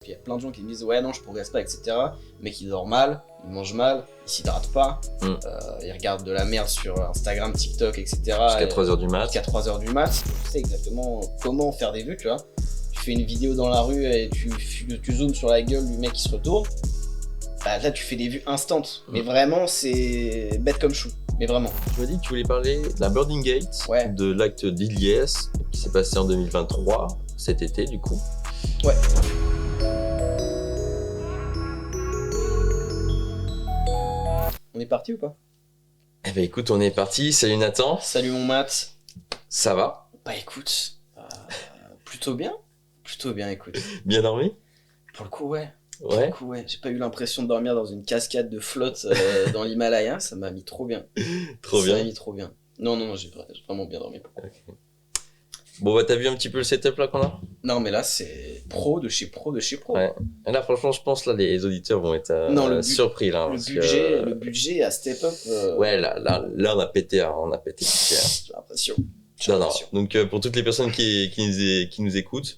qu'il y a plein de gens qui me disent ouais non je progresse pas etc. Mais qui dort mal, il mange mal, il s'hydrate pas, il regarde de la merde sur Instagram, TikTok etc. Jusqu'à 3h du mat. Jusqu'à 3h du mat. Tu sais exactement comment faire des vues, tu vois. Tu fais une vidéo dans la rue et tu zoomes sur la gueule du mec qui se retourne. Bah là tu fais des vues instantes. Mais vraiment c'est bête comme chou. Mais vraiment. Tu m'as dit que tu voulais parler de la Birding Gate, de l'acte d'Iliès qui s'est passé en 2023, cet été du coup. Ouais. On est parti ou pas? Eh ben écoute, on est parti. Salut Nathan. Salut mon Matt. Ça va? Bah écoute, plutôt bien. Plutôt bien, écoute. Bien dormi? Pour le coup, ouais. Ouais. J'ai pas eu l'impression de dormir dans une cascade de flotte dans l'Himalaya, ça m'a mis trop bien. Ça m'a mis trop bien. Non, j'ai vraiment bien dormi. Okay. Bon bah t'as vu un petit peu le setup là qu'on a? Non mais là c'est pro de chez pro de chez pro. Ouais. Et là franchement je pense là les auditeurs vont être surpris là. Le budget a step up. Ouais là on a pété hein. J'ai l'impression. Non. Donc pour toutes les personnes qui nous écoutent,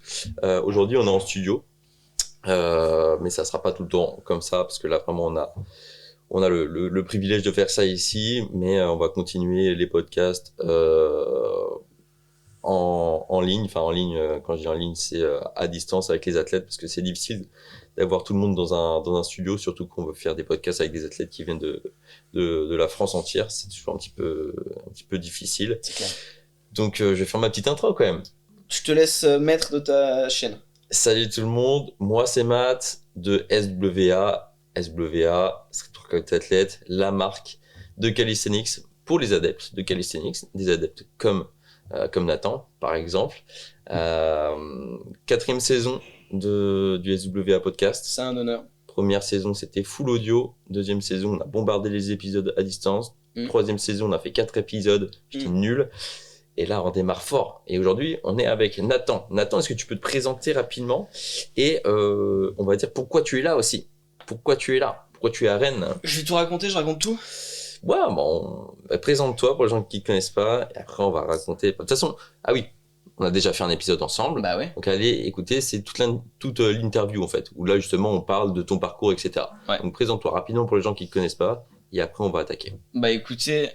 aujourd'hui on est en studio. Mais ça sera pas tout le temps comme ça parce que là vraiment on a le privilège de faire ça ici, mais on va continuer les podcasts en ligne. Enfin en ligne, quand je dis en ligne, c'est à distance avec les athlètes parce que c'est difficile d'avoir tout le monde dans un studio, surtout qu'on veut faire des podcasts avec des athlètes qui viennent de la France entière. C'est toujours un petit peu difficile. C'est clair. Donc je vais faire ma petite intro quand même. Je te laisse maître de ta chaîne. Salut tout le monde, moi c'est Matt de SWA, Street Workout Athlete, la marque de calisthenics pour les adeptes de calisthenics, des adeptes comme Nathan par exemple. 4e saison du SWA podcast. C'est un honneur. Première saison c'était full audio, 2e saison on a bombardé les épisodes à distance, 3e saison on a fait 4 épisodes, j'étais nul. Et là, on démarre fort. Et aujourd'hui, on est avec Nathan. Nathan, est-ce que tu peux te présenter rapidement et on va dire pourquoi tu es là aussi? Pourquoi tu es là? Pourquoi tu es à Rennes? Je vais tout raconter, je raconte tout. Ouais, bon, présente-toi pour les gens qui ne connaissent pas. Et après, on va raconter. De toute façon, ah oui, on a déjà fait un épisode ensemble. Bah ouais. Donc allez écouter, c'est toute l'interview en fait, où là justement on parle de ton parcours, etc. Ouais. Donc présente-toi rapidement pour les gens qui ne connaissent pas. Et après, on va attaquer. Bah écoutez,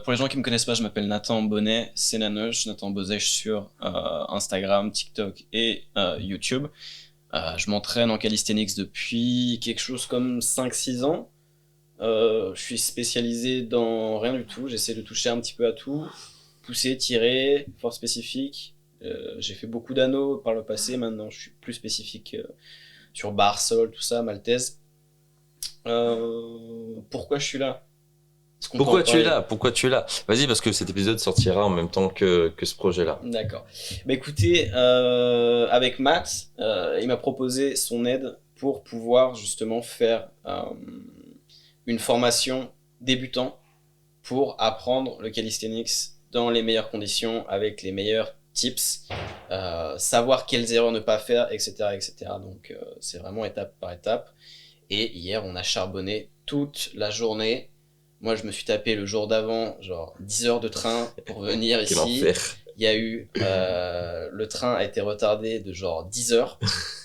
pour les gens qui me connaissent pas, je m'appelle Nathan Bonnet, c'est Nanoche, Nathan Bozèche sur Instagram, TikTok et YouTube. Je m'entraîne en calisthenics depuis quelque chose comme 5-6 ans. Je suis spécialisé dans rien du tout, j'essaie de toucher un petit peu à tout. Pousser, tirer, force spécifique. J'ai fait beaucoup d'anneaux par le passé, maintenant je suis plus spécifique sur barre, sol, tout ça, maltaise. Pourquoi je suis là? Pourquoi tu es là? Vas-y, parce que cet épisode sortira en même temps que ce projet-là. D'accord. Bah écoutez, avec Matt, il m'a proposé son aide pour pouvoir justement faire une formation débutant pour apprendre le calisthenics dans les meilleures conditions, avec les meilleurs tips, savoir quelles erreurs ne pas faire, etc. etc. Donc c'est vraiment étape par étape. Et hier, on a charbonné toute la journée. Moi, je me suis tapé le jour d'avant, genre 10 heures de train pour venir ici. Quel enfer. Il y a eu... le train a été retardé de genre 10 heures.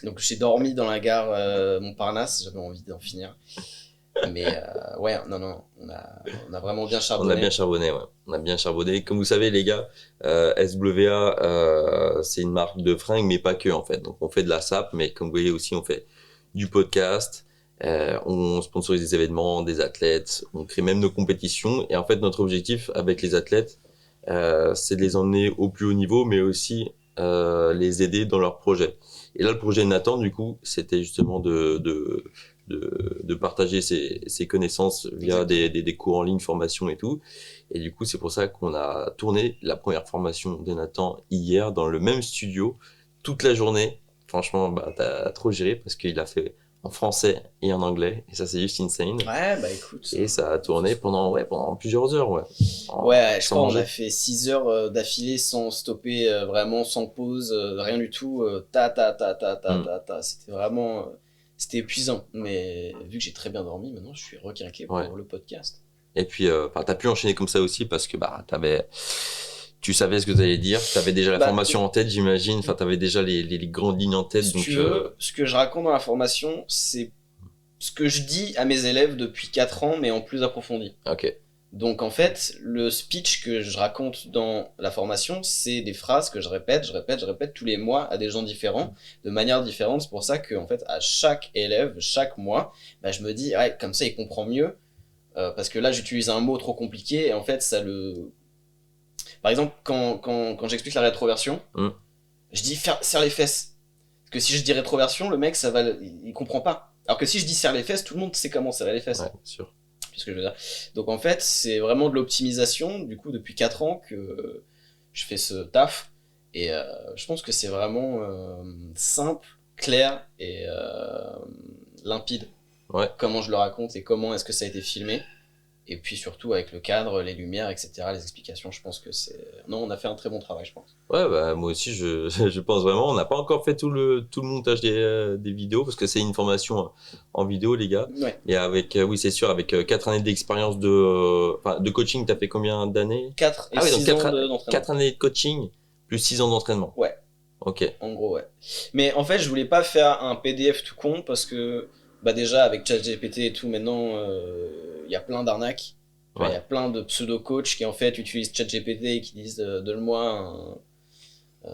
Donc, j'ai dormi dans la gare Montparnasse. J'avais envie d'en finir. Mais ouais, non, on a vraiment bien charbonné. On a bien charbonné. Comme vous savez, les gars, SWA, c'est une marque de fringues, mais pas que, en fait. Donc, on fait de la SAP, mais comme vous voyez aussi, on fait du podcast. On sponsorise des événements, des athlètes, on crée même nos compétitions et en fait notre objectif avec les athlètes c'est de les emmener au plus haut niveau mais aussi les aider dans leurs projets. Et là le projet de Nathan du coup c'était justement de partager ses connaissances via des cours en ligne, formation et tout. Et du coup c'est pour ça qu'on a tourné la première formation de Nathan hier dans le même studio toute la journée. Franchement t'as trop géré parce qu'il a fait en français et en anglais, et ça c'est juste insane. Ouais, bah écoute. Et ça a tourné pendant plusieurs heures, ouais. Je crois qu'on a fait 6 heures d'affilée sans stopper, vraiment sans pause, rien du tout, ta. C'était vraiment, c'était épuisant, mais vu que j'ai très bien dormi, maintenant je suis requinqué pour le podcast. Et puis, t'as pu enchaîner comme ça aussi parce que tu savais ce que tu allais dire, tu avais déjà la Bah, formation en tête, j'imagine, enfin, tu avais déjà les grandes lignes en tête. Si Donc, tu veux, ce que je raconte dans la formation, c'est ce que je dis à mes élèves depuis 4 ans, mais en plus approfondi. ok. Donc en fait, le speech que je raconte dans la formation, c'est des phrases que je répète tous les mois à des gens différents, de manière différente. C'est pour ça que en fait, à chaque élève, chaque mois, bah, je me dis, ouais, comme ça il comprend mieux. Parce que là, j'utilise un mot trop compliqué et en fait, ça le... Par exemple, quand j'explique la rétroversion, Mm. je dis serre les fesses. Parce que si je dis rétroversion, le mec, il comprend pas. Alors que si je dis serre les fesses, tout le monde sait comment serrer les fesses. Ouais, bien sûr. C'est ce que je veux dire. Donc en fait, c'est vraiment de l'optimisation. Du coup, depuis 4 ans que je fais ce taf. Et je pense que c'est vraiment simple, clair et limpide. Ouais. Comment je le raconte et comment est-ce que ça a été filmé. Et puis surtout avec le cadre, les lumières, etc., les explications, je pense que c'est... Non, on a fait un très bon travail, je pense. Ouais, bah, moi aussi, je pense vraiment. On n'a pas encore fait tout le montage des vidéos parce que c'est une formation en vidéo, les gars. Ouais. Et avec, oui, c'est sûr, avec 4 années d'expérience de coaching, t'as fait combien d'années? 4 et Ah oui, donc 6 4, ans d'entraînement. 4 années de coaching plus 6 ans d'entraînement. Ouais. Ok. En gros, ouais. Mais en fait, je voulais pas faire un PDF tout con parce que, bah déjà, avec ChatGPT et tout, maintenant, il y a plein d'arnaques. Il Ouais. y a plein de pseudo-coachs qui, en fait, utilisent ChatGPT et qui disent donne-moi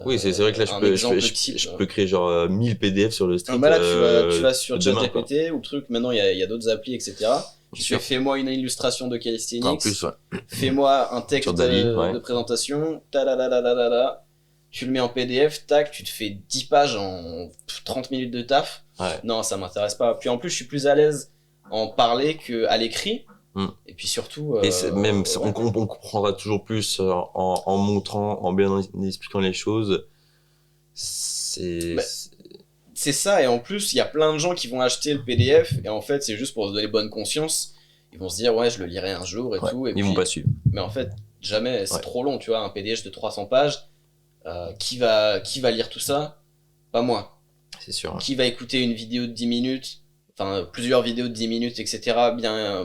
Oui, c'est vrai que là, un exemple type. je peux créer genre 1000 PDF sur le street. Bah là, tu vas sur demain, quoi. ChatGPT ou truc, maintenant, il y a d'autres applis, etc. Tu Sûr. fais fais-moi une illustration de En calisthenics, plus, ouais. fais-moi un texte Sur Dali, ouais. de présentation, tu le mets en PDF, tac, tu te fais 10 pages en 30 minutes de taf. Ouais. Non, ça m'intéresse pas. Puis en plus, je suis plus à l'aise en parler qu'à l'écrit. Mm. Et puis surtout... Et même, on comprendra toujours plus en montrant, en bien expliquant les choses. C'est... Bah, c'est ça, et en plus, il y a plein de gens qui vont acheter le PDF, et en fait, c'est juste pour se donner bonne conscience. Ils vont se dire, ouais, je le lirai un jour et ouais, tout. Et ils puis... vont pas suivre. Mais en fait, jamais, c'est Ouais. trop long, tu vois, un PDF de 300 pages. Qui va lire tout ça? Pas moi. C'est sûr. Ouais. Qui va écouter une vidéo de 10 minutes, enfin plusieurs vidéos de 10 minutes, etc.,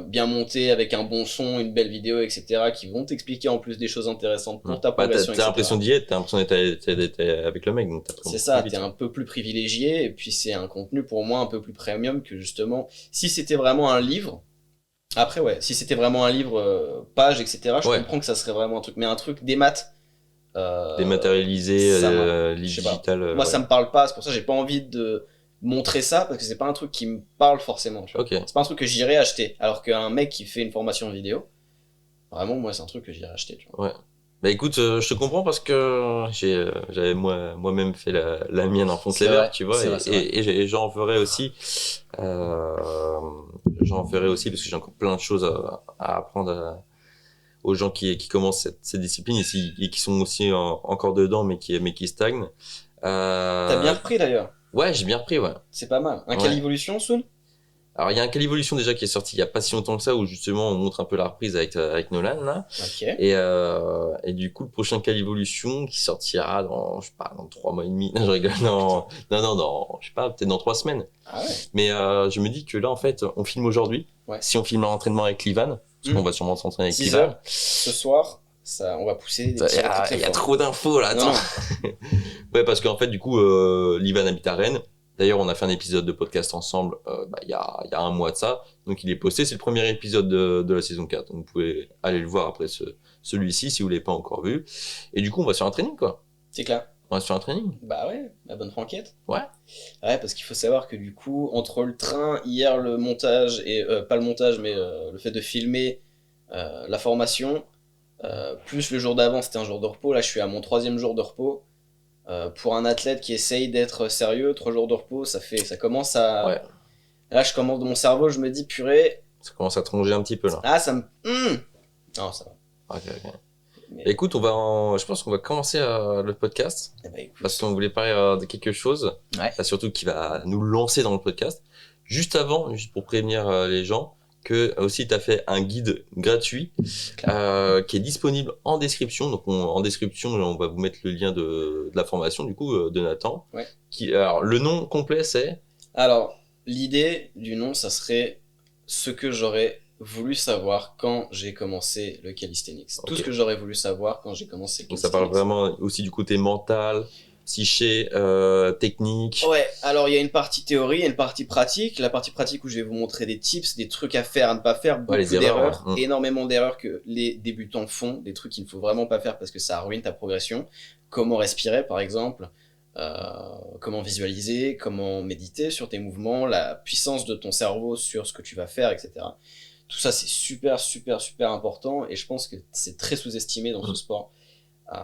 bien montées, avec un bon son, une belle vidéo, etc., qui vont t'expliquer en plus des choses intéressantes pour ta progression, t'as l'impression d'y être, t'as l'impression d'être avec le mec. Donc c'est ça, t'es un peu plus privilégié, et puis c'est un contenu pour moi un peu plus premium que justement, si c'était vraiment un livre, après ouais, si c'était vraiment un livre, page, etc., je comprends que ça serait vraiment un truc, mais un truc des maths, dématérialisé, digital. Moi, ça me parle pas, c'est pour ça que j'ai pas envie de montrer ça, parce que c'est pas un truc qui me parle forcément, tu vois. Okay. C'est pas un truc que j'irais acheter, alors qu'un mec qui fait une formation vidéo, vraiment, moi, c'est un truc que j'irais acheter, tu vois. Ouais. Bah écoute, je te comprends parce que j'avais moi-même fait la mienne en fond lever, tu vois, et j'en ferai aussi. J'en ferai aussi parce que j'ai encore plein de choses à apprendre aux gens qui commencent cette discipline et qui sont aussi encore dedans mais qui stagnent. T'as bien repris d'ailleurs. Ouais, j'ai bien repris, ouais. C'est pas mal. Un Calivolution, Soon? Alors, il y a un Calivolution déjà qui est sorti il y a pas si longtemps que ça, où justement on montre un peu la reprise avec Nolan, là. Ok. Et du coup, le prochain Calivolution qui sortira dans, je sais pas, dans 3 mois et demi. Non, je rigole. Non, je sais pas, peut-être dans 3 semaines. Ah ouais. Mais je me dis que là, en fait, on filme aujourd'hui. Ouais. Si on filme un entraînement avec Livan, parce qu'on va sûrement s'entraîner avec Livan. Ce soir, ça, on va pousser des petits il y a trop d'infos, là, attends. Ouais, parce qu'en fait, du coup, Livan habite à Rennes. D'ailleurs, on a fait un épisode de podcast ensemble il y a un mois de ça. Donc, il est posté. C'est le premier épisode de la saison 4. Donc, vous pouvez aller le voir après celui-ci si vous l'avez pas encore vu. Et du coup, on va sur un training, quoi. C'est clair. On va sur un training. Bah ouais, la bonne franquette. Ouais. Ouais, parce qu'il faut savoir que du coup, entre le train, hier, le montage, et pas le montage, mais le fait de filmer la formation, plus le jour d'avant, c'était un jour de repos. Là, je suis à mon 3e jour de repos. Pour un athlète qui essaye d'être sérieux, 3 jours de repos, ça commence à... Ouais. Là, je commence dans mon cerveau, je me dis, purée... Ça commence à tronger un petit peu, là. Ah, ça me... Non, ça va. Ok. Mais... Écoute, je pense qu'on va commencer le podcast. Parce qu'on voulait parler de quelque chose. Ouais. Surtout qui va nous lancer dans le podcast. Juste avant, juste pour prévenir les gens, que aussi tu as fait un guide gratuit qui est disponible en description. Donc en description, on va vous mettre le lien de la formation du coup de Nathan. Ouais. Alors le nom complet c'est... Alors l'idée du nom, ça serait ce que j'aurais voulu savoir quand j'ai commencé le calisthenics. Tout Ok. ce que j'aurais voulu savoir quand j'ai commencé le Donc ça parle calisthenics. vraiment aussi du côté mental, psyché, technique. Ouais, alors il y a une partie théorie et une partie pratique. La partie pratique où je vais vous montrer des tips, des trucs à faire, à ne pas faire, Ouais, les beaucoup erreurs. d'erreurs, Ouais. énormément d'erreurs que les débutants font, des trucs qu'il ne faut vraiment pas faire parce que ça ruine ta progression. Comment respirer par exemple, comment visualiser, comment méditer sur tes mouvements, la puissance de ton cerveau sur ce que tu vas faire, etc. Tout ça c'est super super super important et je pense que c'est très sous-estimé dans ce sport. Euh,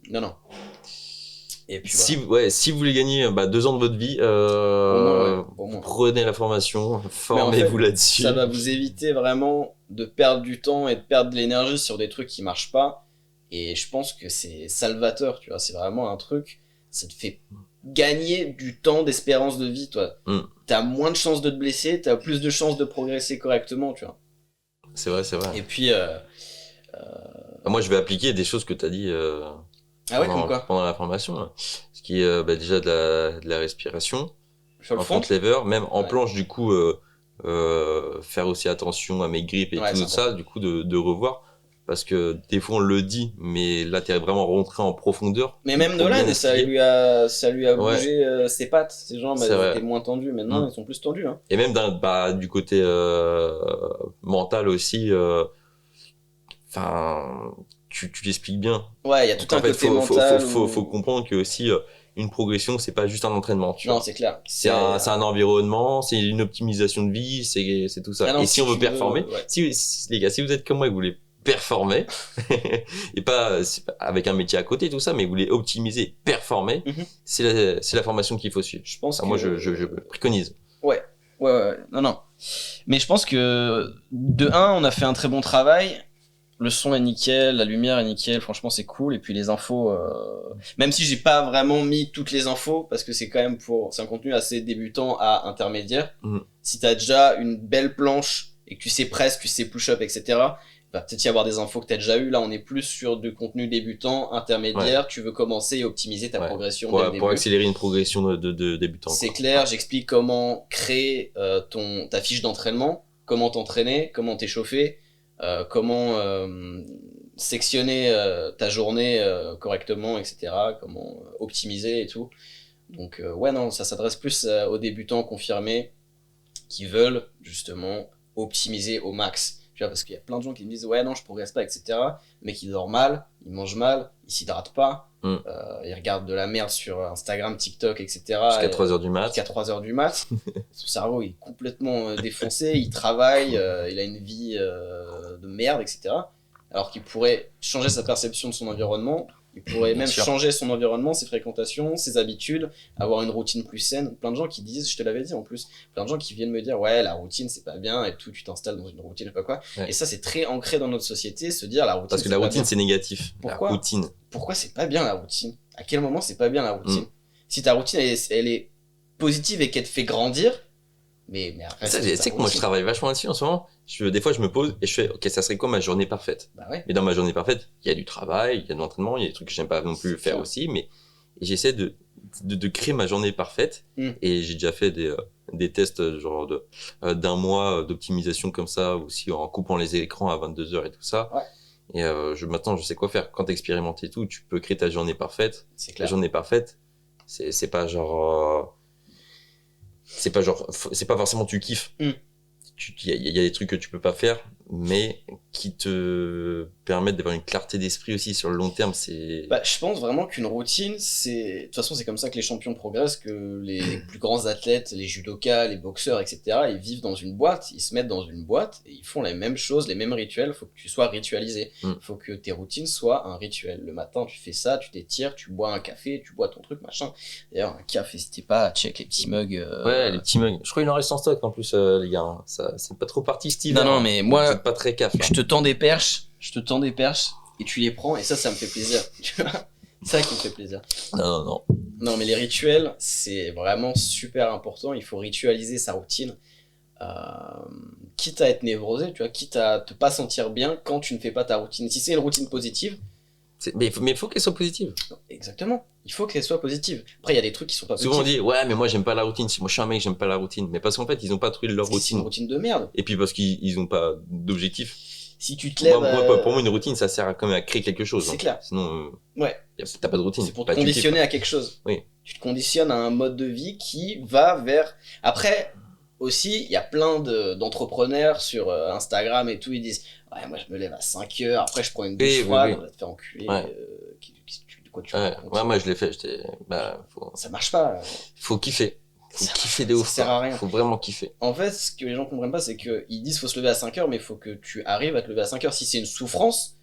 Non, non. Et puis voilà. Si vous voulez gagner 2 ans de votre vie, Au moins, ouais, au moins. prenez la formation, Mais en formez-vous fait, là-dessus. ça va vous éviter vraiment de perdre du temps et de perdre de l'énergie sur des trucs qui marchent pas. Et je pense que c'est salvateur, tu vois. C'est vraiment un truc, ça te fait gagner du temps d'espérance de vie, toi. Mm. T'as moins de chances de te blesser, t'as plus de chances de progresser correctement, tu vois. C'est vrai, c'est vrai. Et puis, Moi, je vais appliquer des choses que tu as dit ah ouais, comme quoi? pendant la formation. Là. Ce qui est déjà de la respiration, Sur le en front? front lever, même en Ouais. planche, du coup, faire aussi attention à mes grippes et Ouais, tout c'est ça, du coup, de revoir. Parce que des fois, on le dit, mais là, t'es vraiment rentré en profondeur. Mais Il même faut bien Nolan, expliquer. ça lui a Ouais, bougé ses pattes. Ses jambes, c'est elles étaient vrai. moins tendues. Maintenant, Mm. elles sont plus tendues, hein. Et même du côté mental aussi, enfin, tu l'expliques bien. Ouais, il y a tout Donc en un fait, côté mental faut où... comprendre que aussi une progression, c'est pas juste un entraînement, tu Non, vois. c'est clair. C'est un environnement, c'est une optimisation de vie, c'est tout ça. Ah non, Et si on veut tu veux... performer, Ouais. les gars, si vous êtes comme moi et que vous voulez performer, et pas c'est pas avec un métier à côté, tout ça, mais vous voulez optimiser, performer, Mhm. c'est la formation qu'il faut suivre. Je pense Enfin, que... moi, je préconise. Ouais. Ouais. Non, non. Mais je pense que, de un, on a fait un très bon travail. Le son est nickel, la lumière est nickel, franchement c'est cool. Et puis les infos, même si j'ai pas vraiment mis toutes les infos, parce que c'est quand même c'est un contenu assez débutant à intermédiaire. Mhm. Si t'as déjà une belle planche et que tu sais press, tu sais push-up, etc., il va peut-être y avoir des infos que t'as déjà eu. Là, on est plus sur du contenu débutant, Ouais, intermédiaire. Tu veux commencer et optimiser ta ouais. progression dès le Pour début. accélérer une progression de débutant. C'est Quoi. clair, Ouais. j'explique comment créer ta fiche d'entraînement, comment t'entraîner, comment t'échauffer, comment sectionner ta journée correctement, etc. Comment optimiser et tout. Donc ouais, non, ça s'adresse plus aux débutants confirmés qui veulent justement optimiser au max. Tu vois, parce qu'il y a plein de gens qui me disent ouais, non, je progresse pas, etc. Mais qui dorment mal, ils mangent mal, ils s'hydratent pas, Mm. ils regardent de la merde sur Instagram, TikTok, Jusqu'à etc. 3 heures du mat. Jusqu'à 3 heures du mat. Son cerveau est complètement défoncé, il travaille, il a une vie de merde, etc. Alors qu'il pourrait changer sa perception de son environnement, il pourrait Bien même sûr. changer son environnement, ses fréquentations, ses habitudes, avoir une routine plus saine. Plein de gens qui disent, je te l'avais dit en plus, plein de gens qui viennent me dire ouais la routine c'est pas bien et tout, tu t'installes dans une routine, je sais pas quoi. Ouais. Et ça c'est très ancré dans notre société, se dire la routine Parce que c'est la pas routine, bien. c'est négatif. Pourquoi La routine. Pourquoi c'est pas bien la routine? À quel moment c'est pas bien la routine? Si ta routine elle est positive et qu'elle te fait grandir, mais Ça, reste tu ta sais que moi, je routine. travaille vachement là-dessus en ce moment. Des fois, je me pose et je fais, ok, ça serait quoi ma journée parfaite? Bah ouais. Mais dans ma journée parfaite, il y a du travail, il y a de l'entraînement, il y a des trucs que j'aime pas non plus C'est faire clair. aussi, mais j'essaie de créer ma journée parfaite. Mm. Et j'ai déjà fait des tests genre d'un mois d'optimisation comme ça, aussi en coupant les écrans à 22 heures et tout ça. Ouais. Et maintenant, je sais quoi faire. Quand t'expérimentes et tout, tu peux créer ta journée parfaite. C'est La clair. journée parfaite, c'est pas genre, c'est pas forcément tu kiffes. Mm. Il y a des trucs que tu peux pas faire, mais qui te permettent d'avoir une clarté d'esprit aussi sur le long terme. C'est Bah, je pense vraiment qu'une routine, c'est. De toute façon, c'est comme ça que les champions progressent, que les plus grands athlètes, les judokas, les boxeurs, etc., ils vivent dans une boîte, ils se mettent dans une boîte et ils font les mêmes choses, les mêmes rituels. Faut que tu sois ritualisé. Mm. Faut que tes routines soient un rituel. Le matin, tu fais ça, tu t'étires, tu bois un café, tu bois ton truc, machin. D'ailleurs, un café, n'hésitez pas à check les petits mugs. ouais, les petits mugs. Je crois qu'il en reste en stock en plus, les gars. Hein. Ça, c'est pas trop parti cet hiver. Non, mais moi, vous êtes pas très caf. je te tends des perches, et tu les prends, et ça me fait plaisir. Tu vois, c'est ça qui me fait plaisir. Non. Non, mais les rituels, c'est vraiment super important. Il faut ritualiser sa routine. Euh, quitte à être névrosé, tu vois, quitte à te pas sentir bien quand tu ne fais pas ta routine. Si c'est une routine positive, Mais il faut qu'elle soit positive. exactement. Il faut qu'elle soit positive. Après, il y a des trucs qui sont pas Souvent on positifs. dit ouais mais moi j'aime pas la routine. Si moi je suis un mec j'aime pas la routine. Mais parce qu'en fait ils ont pas trouvé leur C'est une routine. routine de merde. Et puis parce qu'ils ont pas d'objectif. Si tu te lèves. Pour moi une routine ça sert quand même à créer quelque chose. C'est clair. Sinon Ouais. t'as pas de routine. C'est pour te Bah, tu conditionner kiffes. à quelque chose. Oui. Tu te conditionnes à un mode de vie qui va vers. Après, aussi, il y a plein d'entrepreneurs sur Instagram et tout, ils disent ouais, moi je me lève à 5 heures, après je prends une douche Oui, froide, oui. on va te faire enculer. Ouais. De quoi tu Ouais, racontes ouais, moi je l'ai fait. Ça marche pas. Faut kiffer. Faut Ça- kiffer de ouf. ça sert quoi. à rien. Faut vraiment kiffer. En fait, ce que les gens comprennent pas, c'est qu'ils disent faut se lever à 5 heures, mais il faut que tu arrives à te lever à 5 heures. Si c'est une souffrance,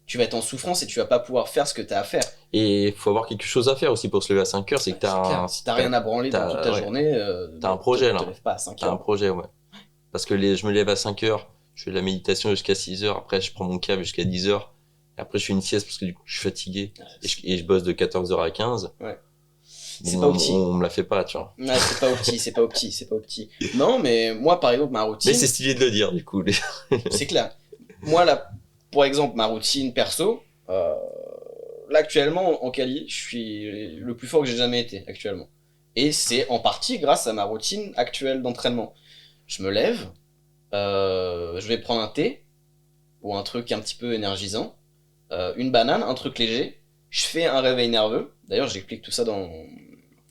tu vas être en souffrance et tu vas pas pouvoir faire ce que tu as à faire. Et faut avoir quelque chose à faire aussi pour se lever à 5 heures. C'est que t'as clair. un, Si t'as rien à branler dans toute ta ouais. journée, T'as un projet, là. te lève pas à 5 t'as un heures. projet, ouais. Parce que je me lève à 5 heures. Je fais de la méditation jusqu'à 6 heures. Après, je prends mon câble jusqu'à 10 heures. Et après, je fais une sieste parce que du coup, je suis fatigué. Et je bosse de 14 heures à 15. Ouais. Bon, C'est pas opti. on me la fait pas, tu vois. Ouais, c'est pas opti. Non, mais moi, par exemple, ma routine, Mais c'est stylé de le dire, du coup. c'est clair. Moi, là, pour exemple, ma routine perso, là, actuellement, en Cali, je suis le plus fort que j'ai jamais été, actuellement. Et c'est en partie grâce à ma routine actuelle d'entraînement. Je me lève, je vais prendre un thé, ou un truc un petit peu énergisant, une banane, un truc léger, je fais un réveil nerveux. D'ailleurs, j'explique tout ça dans...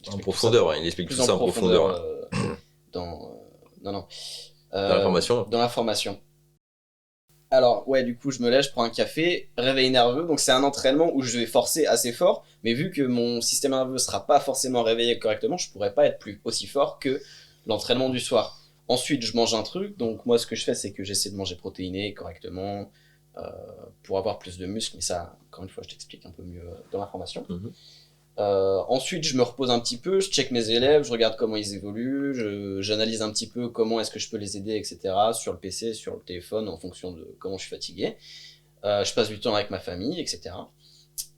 En profondeur, ouais. Il explique tout plus ça en en profondeur. dans... non. Dans la formation. Dans la formation. Alors, ouais, du coup, je me lève, je prends un café, réveil nerveux. Donc, c'est un entraînement où je vais forcer assez fort. Mais vu que mon système nerveux sera pas forcément réveillé correctement, je pourrais pas être aussi fort que l'entraînement du soir. Ensuite, je mange un truc. Donc, moi, ce que je fais, c'est que j'essaie de manger protéiné correctement pour avoir plus de muscles. Mais ça, encore une fois, je t'explique un peu mieux dans la formation. Mhm. Ensuite, je me repose un petit peu, je check mes élèves, je regarde comment ils évoluent, j'analyse un petit peu comment est-ce que je peux les aider, etc. sur le PC, sur le téléphone, en fonction de comment je suis fatigué. Je passe du temps avec ma famille, etc.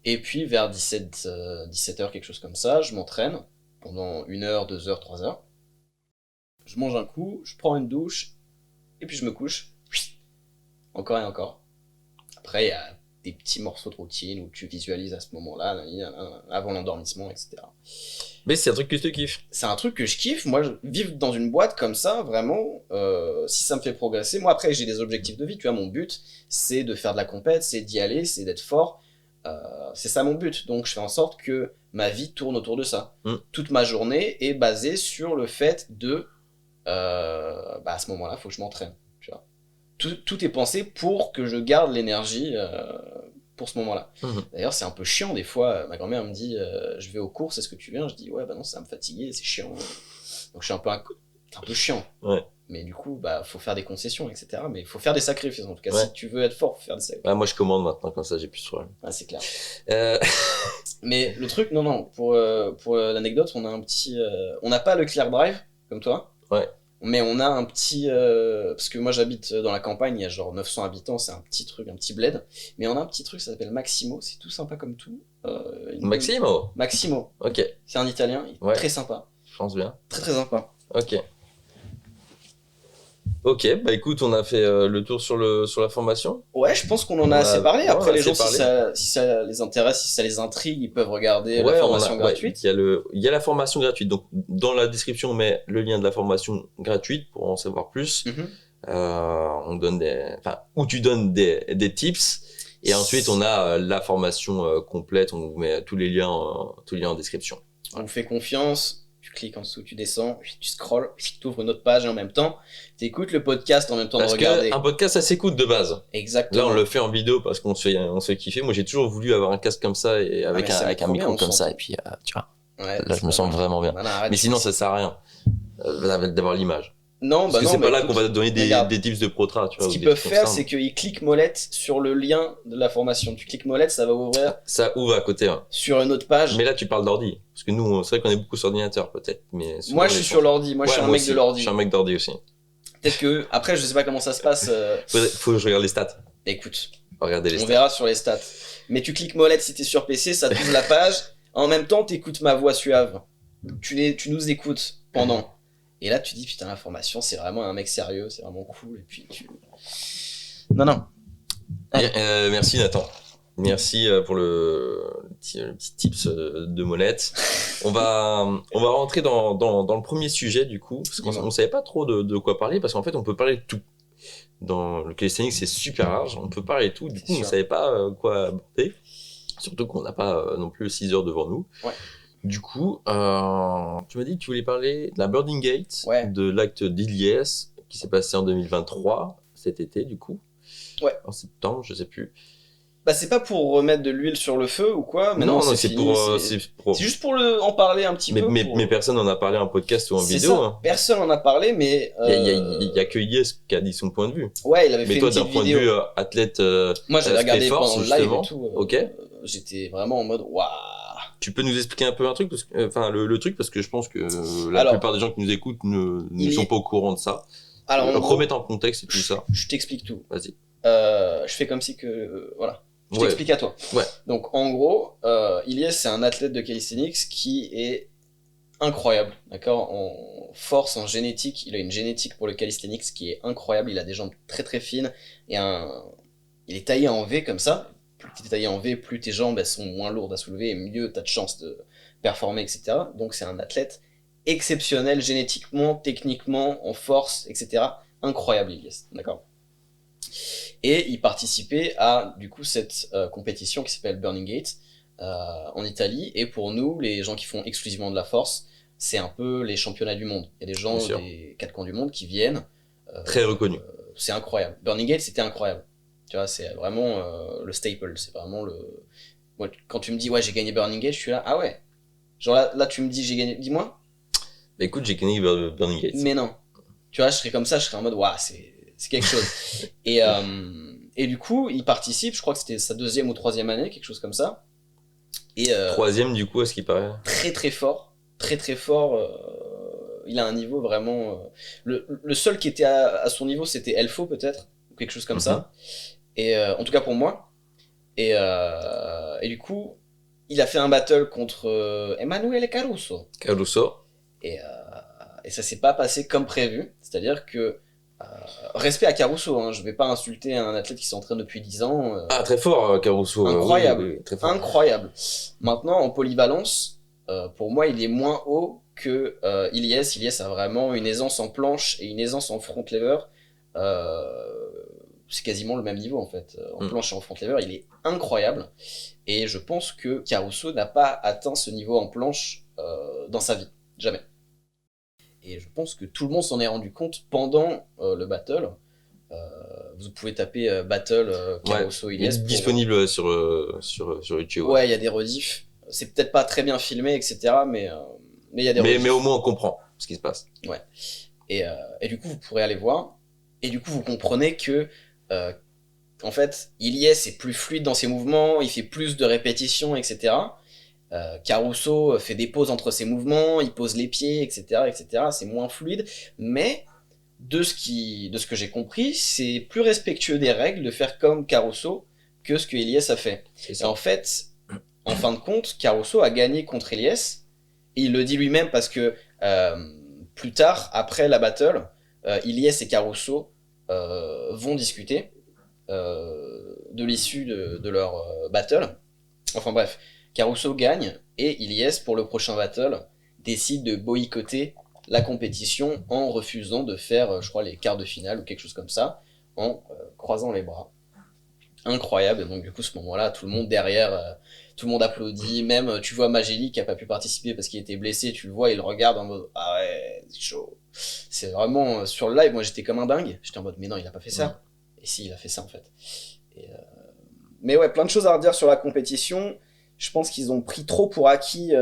Et puis, vers 17h, quelque chose comme ça, je m'entraîne pendant 1 heure, 2 heures, 3 heures. Je mange un coup, je prends une douche, et puis je me couche. Encore et encore. Après, il y a des petits morceaux de routine où tu visualises à ce moment-là, avant l'endormissement, etc. Mais c'est un truc que je te kiffe. C'est un truc que je kiffe. Moi, vivre dans une boîte comme ça, vraiment, si ça me fait progresser. Moi, après, j'ai des objectifs de vie. Tu vois, mon but, c'est de faire de la compète, c'est d'y aller, c'est d'être fort. C'est ça mon but. Donc, je fais en sorte que ma vie tourne autour de ça. Toute ma journée est basée sur le fait de, à ce moment-là, il faut que je m'entraîne. Tu vois. Tout est pensé pour que je garde l'énergie pour ce moment-là. D'ailleurs, c'est un peu chiant des fois. Ma grand-mère me dit je vais aux courses, est-ce que tu viens? Je dis ouais, bah non, ça va me fatiguer, c'est chiant. Donc je suis un peu chiant. Ouais. Mais du coup, faut faire des concessions, etc. Mais il faut faire des sacrifices en tout cas. Ouais. Si tu veux être fort, faut faire des sacrifices. Ah, moi, je commande maintenant, comme ça, j'ai plus de problème. Ah, c'est clair. Euh... Mais le truc, non, pour l'anecdote, on a un petit. On n'a pas le Clear Drive comme toi. Ouais. Mais on a un petit... parce que moi j'habite dans la campagne, il y a genre 900 habitants, c'est un petit truc, un petit bled. Mais on a un petit truc, ça s'appelle Maximo, c'est tout sympa comme tout. Maximo. Maximo. Ok. C'est un italien, il est très sympa. Je pense bien. Très très sympa. Ok. Ok, bah écoute, on a fait le tour sur la formation. Ouais, je pense qu'on en a assez parlé. Après, les gens, si parlé. ça les intéresse, si ça les intrigue, ils peuvent regarder la formation gratuite. Il y a la formation gratuite. Donc, dans la description, on met le lien de la formation gratuite pour en savoir plus. On donne où tu donnes des tips. Et ensuite, on a la formation complète. On vous met tous les liens en description. On vous fait confiance. Tu cliques en dessous, tu descends, tu scrolles, tu ouvres une autre page et en même temps, tu écoutes le podcast en même temps de regarder. Parce qu'un podcast, ça s'écoute de base. Exactement. Là, on le fait en vidéo parce qu'on se fait kiffer. Moi, j'ai toujours voulu avoir un casque comme ça et avec un micro comme ça. Et puis, tu vois, là, je me sens vraiment bien. Mais sinon, ça sert à rien d'avoir l'image. Non, parce que c'est pas là qu'on va te donner des tips de protra, tu vois. Ce qu'ils peuvent faire, c'est qu'ils cliquent molette sur le lien de la formation. Tu cliques molette, ça va ouvrir. Ça ouvre à côté, hein. Sur une autre page. Mais là, tu parles d'ordi. Parce que nous, c'est vrai qu'on est beaucoup sur ordinateur, peut-être. Mais moi, je suis sur l'ordi. Moi, je suis un mec de l'ordi. Je suis un mec d'ordi aussi. Peut-être que, après, je sais pas comment ça se passe. Faut que je regarde les stats. Écoute. Regardez les stats. On verra sur les stats. Mais tu cliques molette si t'es sur PC, ça t'ouvre la page. En même temps, t'écoutes ma voix suave. Tu nous écoutes pendant. Et là, tu dis, putain, la formation, c'est vraiment un mec sérieux, c'est vraiment cool. Et puis, Non. Merci, Nathan. Merci pour le petit tips de Monette. On va rentrer dans le premier sujet du coup, parce qu'on savait pas trop de quoi parler, parce qu'en fait on peut parler de tout. Dans le calisthenics c'est super large, on peut parler de tout, du coup on savait pas quoi aborder, surtout qu'on n'a pas non plus 6 heures devant nous. Ouais. Du coup, tu m'as dit que tu voulais parler de la Burning Gate, de l'acte d'Ilyes qui s'est passé en 2023, cet été du coup. Ouais. En septembre, je sais plus. Bah c'est pas pour remettre de l'huile sur le feu ou quoi, mais non c'est fini, c'est juste pour en parler un petit peu. Mais personne n'en a parlé en podcast ou en vidéo. Ça, hein. Personne n'en a parlé, mais... Il y a que Ilyes qui a dit son point de vue. Ouais, il avait fait une petite vidéo. Mais toi, d'un point de vue athlète, moi j'avais regardé pendant le live et tout. Ok. J'étais vraiment en mode waouh. Tu peux nous expliquer un peu un truc, le truc, parce que je pense que la plupart des gens qui nous écoutent ne sont pas au courant de ça. Alors, remettre en contexte et tout ça. Je t'explique tout. Vas-y. Je fais comme si que... voilà. Je t'explique à toi. Ouais. Donc en gros, Ilyes c'est un athlète de calisthenics qui est incroyable, d'accord, en force, en génétique. Il a une génétique pour le calisthenics qui est incroyable. Il a des jambes très très fines et il est taillé en V comme ça. Plus tu es taillé en V, plus tes jambes elles sont moins lourdes à soulever et mieux tu as de chances de performer, etc. Donc c'est un athlète exceptionnel génétiquement, techniquement, en force, etc. Incroyable Ilyes, d'accord. Et il participait à du coup cette compétition qui s'appelle Burning Gate en Italie. Et pour nous, les gens qui font exclusivement de la force, c'est un peu les championnats du monde. Il y a des gens des 4 coins du monde qui viennent. Très reconnus. C'est incroyable. Burning Gate, c'était incroyable. Tu vois, c'est vraiment le staple. C'est vraiment le. Moi, quand tu me dis ouais j'ai gagné Burning Gate, je suis là ah ouais. Genre là tu me dis j'ai gagné. Dis-moi. Bah écoute, j'ai gagné Burning Gate. Mais non. Tu vois, je serais comme ça, je serais en mode waouh c'est quelque chose. Et du coup, il participe, je crois que c'était sa 2e ou 3e année, quelque chose comme ça. Et 3e du coup, à ce qui paraît. Très très fort, très très fort. Il a un niveau vraiment. Le seul qui était à son niveau, c'était Elfo peut-être, ou quelque chose comme ça. Et en tout cas pour moi. Et du coup, il a fait un battle contre Emanuele Caruso. Et ça s'est pas passé comme prévu, c'est-à-dire que respect à Caruso, hein, je vais pas insulter un athlète qui s'entraîne depuis 10 ans. Très fort Caruso. Incroyable, oui, très fort. Incroyable. Maintenant en polyvalence, pour moi il est moins haut que Ilyes. Ilyes a vraiment une aisance en planche et une aisance en front lever. C'est quasiment le même niveau en fait. En planche et en front lever, il est incroyable. Et je pense que Caruso n'a pas atteint ce niveau en planche dans sa vie. Jamais. Et je pense que tout le monde s'en est rendu compte pendant le battle. Vous pouvez taper battle Caruso Ilyes. Disponible sur YouTube. Ouais, il y a des rediffs. C'est peut-être pas très bien filmé, etc. Mais il y a des rediffs. Mais au moins on comprend ce qui se passe. Ouais. Et du coup, vous pourrez aller voir. Et du coup, vous comprenez que en fait, Ilyes est plus fluide dans ses mouvements, il fait plus de répétitions, etc. Caruso fait des pauses entre ses mouvements, il pose les pieds, etc., etc. C'est moins fluide, mais de ce que j'ai compris, c'est plus respectueux des règles de faire comme Caruso que ce que Ilyes a fait. Et en fait, en fin de compte, Caruso a gagné contre Ilyes, et il le dit lui-même parce que plus tard, après la battle, Ilyes et Caruso vont discuter de l'issue de leur battle. Enfin bref. Caruso gagne et Ilyes, pour le prochain battle, décide de boycotter la compétition en refusant de faire, je crois, les quarts de finale ou quelque chose comme ça, en croisant les bras. Incroyable. Et donc du coup, ce moment-là, tout le monde derrière, tout le monde applaudit. Même, tu vois Magéli qui a pas pu participer parce qu'il était blessé, tu le vois, il regarde en mode ah ouais, c'est chaud. C'est vraiment sur le live, moi j'étais comme un dingue. J'étais en mode mais non, il a pas fait ça. Et si, il a fait ça en fait. Mais ouais, plein de choses à redire sur la compétition. Je pense qu'ils ont pris trop pour acquis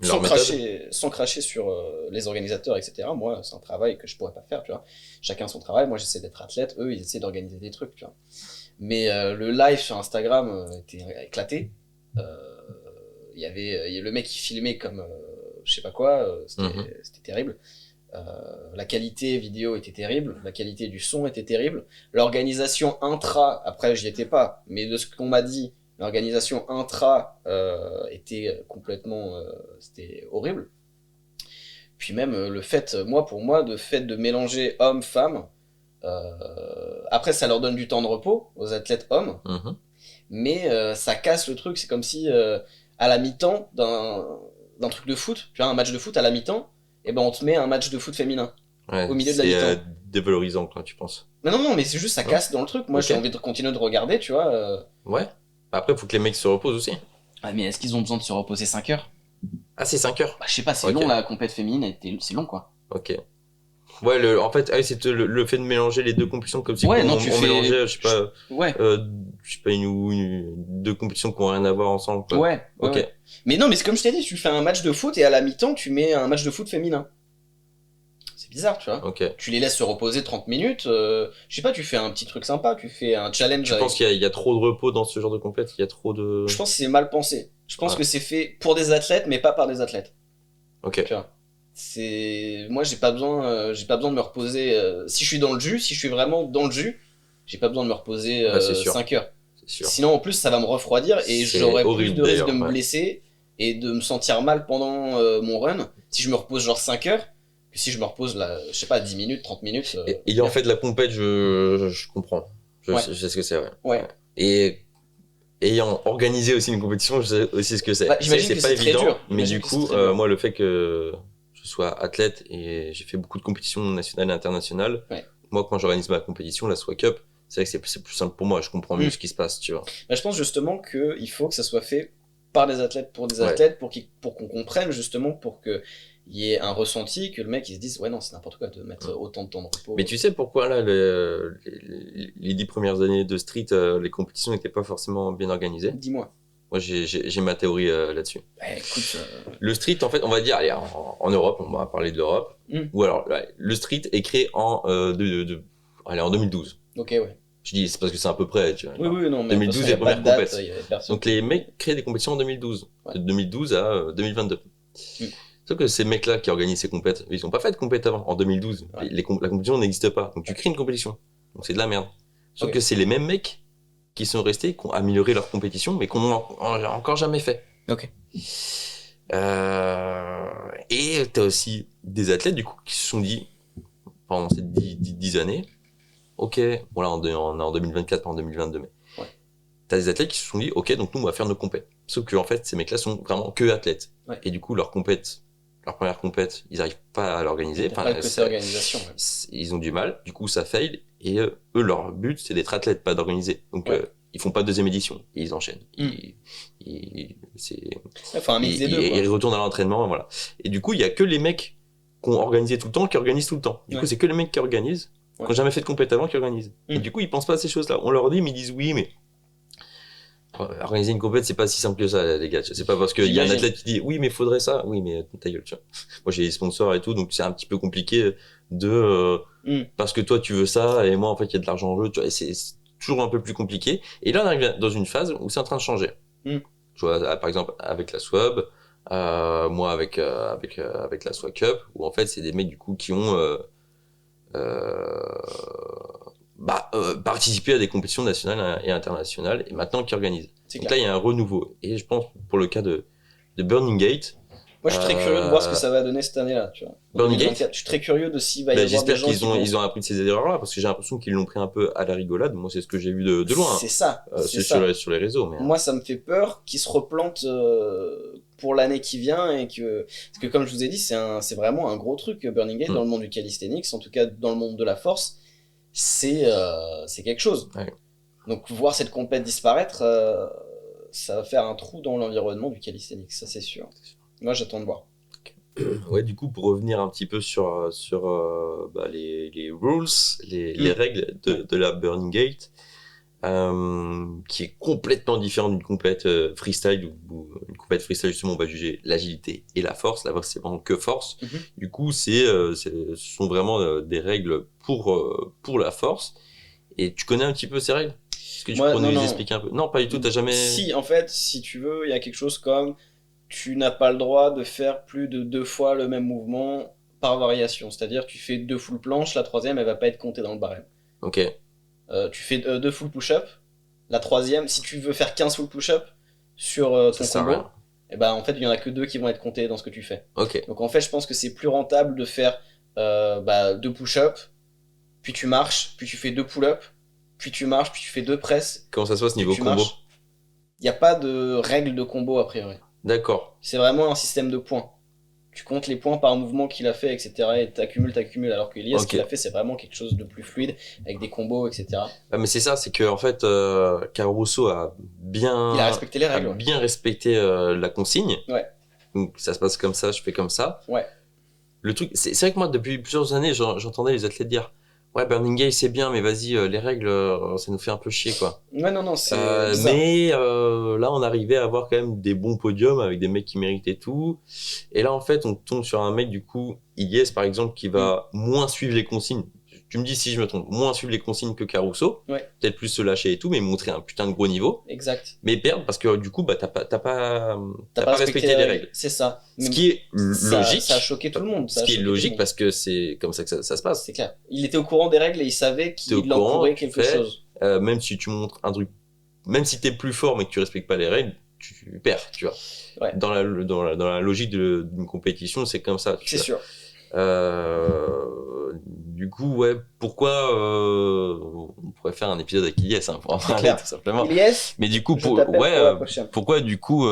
sans cracher sur les organisateurs, etc. Moi, c'est un travail que je pourrais pas faire, tu vois. Chacun son travail. Moi, j'essaie d'être athlète. Eux, ils essaient d'organiser des trucs, tu vois. Mais le live sur Instagram était éclaté. Il y avait le mec qui filmait comme je sais pas quoi. C'était terrible. La qualité vidéo était terrible. La qualité du son était terrible. L'organisation intra, après, j'y étais pas. Mais de ce qu'on m'a dit, l'organisation intra était complètement c'était horrible. Puis même le fait, pour moi, de mélanger hommes-femmes, après ça leur donne du temps de repos aux athlètes hommes, mais ça casse le truc. C'est comme si à la mi-temps d'un truc de foot, tu vois, un match de foot à la mi-temps, et ben on te met un match de foot féminin Ouais, au milieu de la c'est mi-temps. dévalorisant, quoi, tu penses. Mais non, mais c'est juste ça Non. casse dans le truc. Moi, Ok. j'ai envie de continuer de regarder, tu vois. Ouais. Après, faut que les mecs se reposent aussi. Ah, mais est-ce qu'ils ont besoin de se reposer 5 heures? Ah, c'est 5 heures. Bah, je sais pas, c'est Ok. long la compète féminine, c'est long quoi. Ok. Ouais, en fait, c'est le fait de mélanger les deux compétitions comme si Ouais, on, non, on mélangeait, Ouais, je sais pas, deux compétitions qui ont rien à voir ensemble, quoi. ouais. Ok. Ouais. Mais non, mais c'est comme je t'ai dit, tu fais un match de foot et à la mi-temps, tu mets un match de foot féminin. C'est bizarre, tu vois. Ok. Tu les laisses se reposer 30 minutes, je sais pas, tu fais un petit truc sympa, tu fais un challenge Tu penses qu'il y a trop de repos dans ce genre de compète? Il y a trop de... Je pense que c'est mal pensé. Je pense Ouais. que c'est fait pour des athlètes, mais pas par des athlètes. Ok. Tu vois. Moi, j'ai pas besoin de me reposer. Si je suis dans le jus, si je suis vraiment dans le jus, j'ai pas besoin de me reposer Ouais, c'est sûr. 5 heures. C'est sûr. Sinon, en plus, ça va me refroidir et C'est j'aurai plus horrible, de risque de d'ailleurs, me ouais. blesser et de me sentir mal pendant mon run si je me repose genre 5 heures que si je me repose là, je sais pas, 10 minutes, 30 minutes. Et en fait, la compète, je comprends. Ouais. Je sais ce que c'est, ouais. Ouais. Et ayant organisé aussi une compétition, je sais aussi ce que c'est. Bah, j'imagine C'est que pas c'est très évident, dur. mais J'imagine du que c'est coup, très dur. moi, le fait que je sois athlète et j'ai fait beaucoup de compétitions nationales et internationales, Ouais. moi, quand j'organise ma compétition, la SWA Cup, c'est vrai que c'est plus simple pour moi. Je comprends mieux ce qui se passe, tu vois. Bah, je pense justement qu'il faut que ça soit fait par des athlètes pour des Ouais. athlètes pour qu'on comprenne justement, pour qu'il y ait un ressenti, que le mec il se dise ouais non c'est n'importe quoi de mettre autant de temps de repos. Mais tu sais pourquoi là, les 10 premières années de street, les compétitions n'étaient pas forcément bien organisées? Dis-moi. Moi, j'ai ma théorie là-dessus. Bah, écoute, Le street, en fait, on va dire, allez, en Europe, on va parler de l'Europe. Ou alors, ouais, le street est créé allez, en 2012. ok ouais. Je dis, c'est parce que c'est à peu près, tu vois. Oui non mais 2012, il y les a pas premières de date, compètes. il y avait personne. Donc les mecs créent des compétitions en 2012. Ouais. De 2012 à 2022. Sauf que ces mecs-là qui organisent ces compètes, ils ont pas fait de compète avant, en 2012. Ouais. La compétition n'existe pas. Donc tu crées une compétition. Donc c'est de la merde. Sauf Ok. que c'est les mêmes mecs qui sont restés, qui ont amélioré leur compétition, mais qu'on n'a encore jamais fait. Ok. Et t'as aussi des athlètes, du coup, qui se sont dit, pendant ces 10 années, ok, bon là, on est en 2024, pas en 2022, mais ouais. T'as des athlètes qui se sont dit, ok, donc nous, on va faire nos compètes. Sauf que, en fait, ces mecs-là sont vraiment que athlètes. Ouais. Et du coup, leur première compète, ils arrivent pas à l'organiser. Pas le côté organisation. Ouais. Ils ont du mal, du coup, ça fail. Et eux, leur but, c'est d'être athlète, pas d'organiser. Donc, ouais. Ils font pas de deuxième édition. Et ils enchaînent. Enfin, un mix des deux, quoi. Ils retournent à l'entraînement, voilà. Et du coup, il y a que les mecs qui ont organisé tout le temps, qui organisent tout le temps. Du coup, c'est que les mecs qui organisent, qui ont jamais fait de compète avant, qui organisent. Et du coup, ils pensent pas à ces choses-là. On leur dit, mais ils disent oui, mais organiser une compète, c'est pas si simple que ça, les gars. C'est pas parce qu'il y a un athlète qui dit oui, mais faudrait ça. Oui, mais ta gueule, tu vois. Moi, j'ai des sponsors et tout, donc c'est un petit peu compliqué parce que toi, tu veux ça, et moi, en fait, il y a de l'argent en jeu, tu vois. Et c'est toujours un peu plus compliqué. Et là, on arrive dans une phase où c'est en train de changer. Tu vois, par exemple, avec la SWAB, moi, avec la SWA Cup, où en fait, c'est des mecs, du coup, qui ont, participer à des compétitions nationales et internationales et maintenant qui organisent. Donc là, il y a un renouveau. Et je pense pour le cas de Burning Gate. Moi, je suis très curieux de voir ce que ça va donner cette année-là. Tu vois. Burning Gate. Je suis très curieux de s'il va y avoir j'espère des gens qu'ils ont appris de ces erreurs-là parce que j'ai l'impression qu'ils l'ont pris un peu à la rigolade. Moi, c'est ce que j'ai vu de loin. C'est ça. C'est sur les réseaux. Mais, moi, ça me fait peur qu'ils se replantent pour l'année qui vient et parce que comme je vous ai dit, c'est vraiment un gros truc Burning Gate dans le monde du calisthenics, en tout cas dans le monde de la force. C'est quelque chose. Ouais. Donc voir cette compète disparaître, ça va faire un trou dans l'environnement du calisthenics, ça c'est sûr. Moi j'attends de voir. Ouais, du coup pour revenir un petit peu sur les rules, les règles de la Burning Gate, qui est complètement différent d'une compète freestyle où une compète freestyle justement on va juger l'agilité et la force. Là c'est vraiment que force. Du coup ce sont vraiment des règles pour la force. Et tu connais un petit peu ces règles? Est-ce que tu pourrais nous les expliquer un peu? Non, pas du tout. T'as jamais? Si, en fait, si tu veux, il y a quelque chose comme tu n'as pas le droit de faire plus de 2 fois le même mouvement par variation. C'est-à-dire tu fais 2 full planches, la troisième elle va pas être comptée dans le barème. Ok. Tu fais 2 full push-up, la troisième, si tu veux faire 15 full push-up sur ton combo, et ben en fait il y en a que 2 qui vont être comptés dans ce que tu fais. Ok. Donc en fait je pense que c'est plus rentable de faire 2 push-up, puis tu marches, puis tu fais 2 pull-up, puis tu marches, puis tu fais 2 presses. Comment ça se passe niveau combo? Il n'y a pas de règle de combo a priori. D'accord. C'est vraiment un système de points. Tu comptes les points par mouvement qu'il a fait, etc. Et t'accumules. Alors que Ilias, ce qu'il a fait, c'est vraiment quelque chose de plus fluide, avec des combos, etc. Ah, mais c'est ça, c'est que en fait, Caruso Il a respecté les règles. bien respecté la consigne. Ouais. Donc ça se passe comme ça, je fais comme ça. Ouais. Le truc, c'est vrai que moi, depuis plusieurs années, j'entendais les athlètes dire, ouais, Burning Gate c'est bien, mais vas-y, les règles, ça nous fait un peu chier, quoi. Ouais, non, c'est mais là, on arrivait à avoir quand même des bons podiums avec des mecs qui méritaient tout. Et là, en fait, on tombe sur un mec, du coup, Ilyes, par exemple, qui va moins suivre les consignes. Tu me dis si je me trompe, moins suivre les consignes que Caruso. Ouais. Peut-être plus se lâcher et tout, mais montrer un putain de gros niveau. Exact. Mais perdre parce que du coup, bah, t'as pas respecté les règles. C'est ça. Ce qui est logique. Ça a choqué tout le monde. Ce qui est logique parce que c'est comme ça que ça se passe. C'est clair. Il était au courant des règles et il savait qu'il encourait quelque chose. Même si tu montres un truc, même si t'es plus fort mais que tu respectes pas les règles, tu perds, tu vois. Ouais. Dans la logique d'une compétition, c'est comme ça. C'est sûr. Du coup, ouais, pourquoi on pourrait faire un épisode avec Ilyes, hein, pour en parler tout simplement. Ilyes, mais du coup, pourquoi du coup,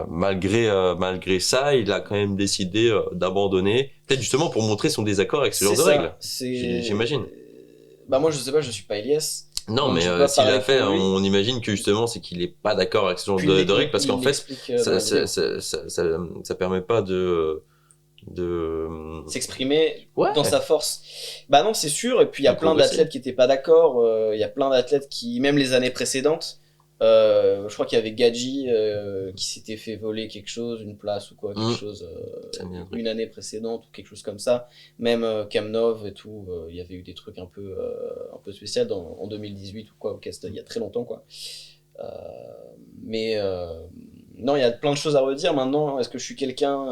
malgré ça, il a quand même décidé d'abandonner, peut-être justement pour montrer son désaccord avec ce genre de règles. J'imagine. Bah moi je sais pas, je suis pas Ilyes. Non, mais s'il l'a fait, on imagine que justement c'est qu'il est pas d'accord avec ce genre de règles parce qu'en fait, ça permet pas de s'exprimer dans sa force. Bah non, c'est sûr. Et puis il y a plein d'athlètes qui étaient pas d'accord. Il y a plein d'athlètes qui, même les années précédentes, je crois qu'il y avait Gadji qui s'était fait voler quelque chose, une place ou quoi, quelque chose, une année précédente ou quelque chose comme ça. Même Kamnov et tout, il y avait eu des trucs un peu spéciaux en 2018 ou quoi, il y a très longtemps quoi. Mais non, il y a plein de choses à redire maintenant. Est-ce que je suis quelqu'un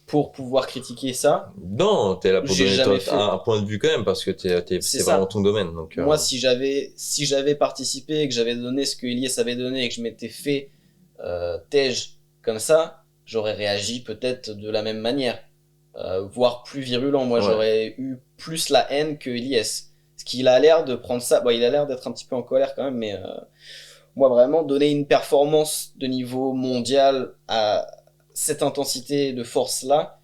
pour pouvoir critiquer ça? Non, t'es là pour donner un point de vue quand même parce que c'est vraiment ton domaine. Donc, moi, si j'avais participé et que j'avais donné ce que Ilyes avait donné et que je m'étais fait tège comme ça, j'aurais réagi peut-être de la même manière, voire plus virulent. Moi, j'aurais eu plus la haine que Ilyes. Parce qu'il a l'air de prendre ça. Bon, il a l'air d'être un petit peu en colère quand même, mais moi, vraiment, donner une performance de niveau mondial à cette intensité de force là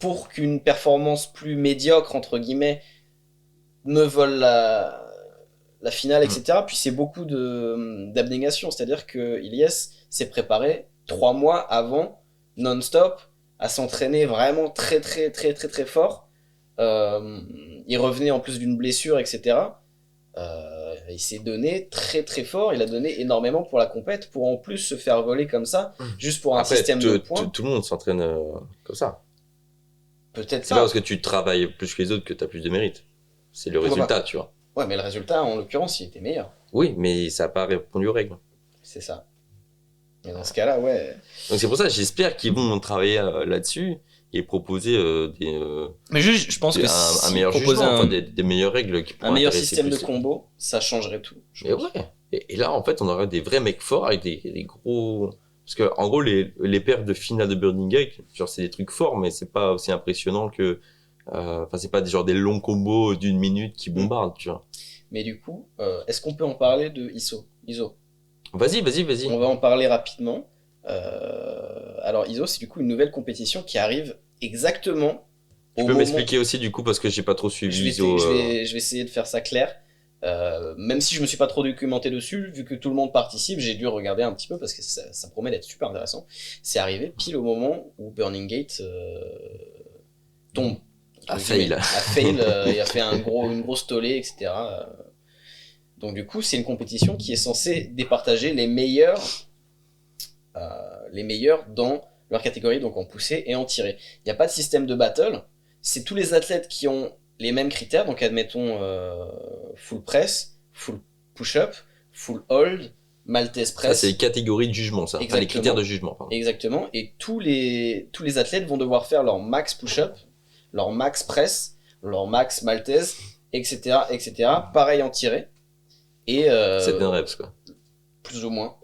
pour qu'une performance plus médiocre entre guillemets me vole la finale, etc. Puis c'est beaucoup d'abnégation, c'est-à-dire que Ilyes s'est préparé 3 mois avant non-stop à s'entraîner vraiment très très très très très fort. Il revenait en plus d'une blessure, etc. Il s'est donné très très fort, il a donné énormément pour la compète, pour en plus se faire voler comme ça, juste pour un système de points. Tout le monde s'entraîne comme ça. Peut-être c'est pas parce que tu travailles plus que les autres que tu as plus de mérite. C'est le résultat, tu vois. Ouais, mais le résultat, en l'occurrence, il était meilleur. Oui, mais ça n'a pas répondu aux règles. C'est ça. Et dans ce cas-là, ouais. Donc c'est pour ça, j'espère qu'ils vont travailler là-dessus et proposer mais je pense que un meilleur jugement, des meilleures règles qui un meilleur système de combo, ça changerait tout. Et ouais. Et là, en fait, on aurait des vrais mecs forts avec des gros. Parce que en gros, les paires de finale de Burning Gate, genre c'est des trucs forts, mais c'est pas aussi impressionnant que. Enfin, c'est pas des longs combos d'une minute qui bombardent, tu vois. Mais du coup, est-ce qu'on peut en parler de ISO? Vas-y. On va en parler rapidement. Alors ISO, c'est du coup une nouvelle compétition qui arrive exactement. Tu peux m'expliquer aussi du coup parce que j'ai pas trop suivi ISO. Je vais essayer de faire ça clair. Même si je me suis pas trop documenté dessus, vu que tout le monde participe, j'ai dû regarder un petit peu parce que ça promet d'être super intéressant. C'est arrivé pile au moment où Burning Gate tombe. A fail. Il a fait une grosse tollée, etc. Donc du coup, c'est une compétition qui est censée départager les meilleurs dans leur catégorie, donc en poussée et en tirée. Il n'y a pas de système de battle, c'est tous les athlètes qui ont les mêmes critères, donc admettons full press, full push-up, full hold, Maltese press. Ça, c'est les catégories de jugement, ça. Enfin, les critères de jugement. Pardon. Exactement, et tous les athlètes vont devoir faire leur max push-up, leur max press, leur max Maltese, etc., etc. Pareil en tiré. Et 7 reps, quoi. Plus ou moins.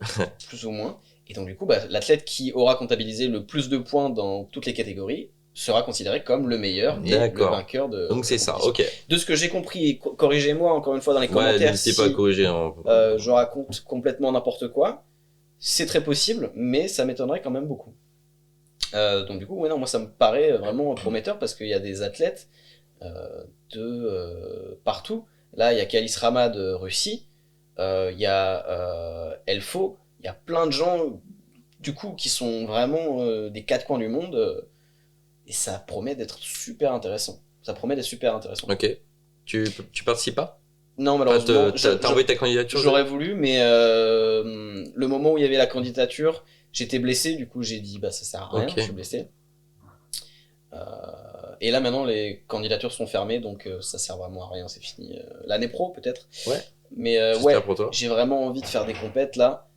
Et donc du coup, l'athlète qui aura comptabilisé le plus de points dans toutes les catégories sera considéré comme le meilleur et le D'accord. vainqueur de Donc c'est la ça, compétition. ok. De ce que j'ai compris, et corrigez-moi encore une fois dans les Ouais, commentaires n'hésitez si pas à corriger. Hein. je raconte complètement n'importe quoi. C'est très possible, mais ça m'étonnerait quand même beaucoup. Donc du coup, ouais, non, moi ça me paraît vraiment prometteur parce qu'il y a des athlètes de partout. Là, il y a Kalis Rama de Russie, il y a Elfo, il y a plein de gens du coup qui sont vraiment des quatre coins du monde et ça promet d'être super intéressant. Ça promet d'être super intéressant. Ok. Tu participes pas? Non, Enfin, malheureusement, t'as envoyé ta candidature? j'aurais voulu, mais le moment où il y avait la candidature, j'étais blessé, du coup j'ai dit bah ça sert à rien, Ok. je suis blessé. Et là maintenant les candidatures sont fermées, donc ça sert vraiment à rien, c'est fini. L'année pro peut-être. Ouais. Mais J'espère ouais, pour toi. j'ai vraiment envie de faire des compètes là,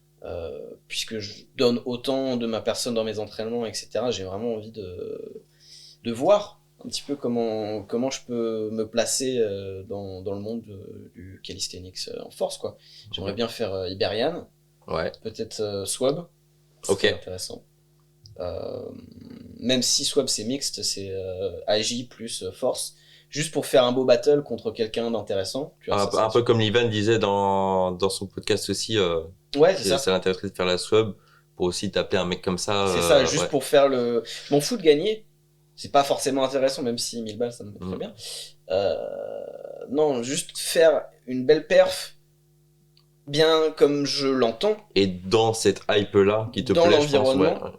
puisque je donne autant de ma personne dans mes entraînements, etc. J'ai vraiment envie de voir un petit peu comment je peux me placer dans le monde du calisthenics en force, quoi. J'aimerais bien faire Iberian, Ouais. peut-être Swab, c'est Ok. intéressant. Même si Swab c'est mixte, c'est AJ plus force, juste pour faire un beau battle contre quelqu'un d'intéressant. Tu vois, Un peu comme Livan disait dans son podcast aussi, ouais, c'est ça. ça l'intéresserait de faire la swab pour aussi taper un mec comme ça. C'est ça, juste ouais. pour faire le. Je m'en fous de gagner. C'est pas forcément intéressant, même si 1000 balles ça me met très bien. Non, juste faire une belle perf, bien comme je l'entends, Et dans cette hype-là qui te dans plaît, je pense. Ouais. l'environnement.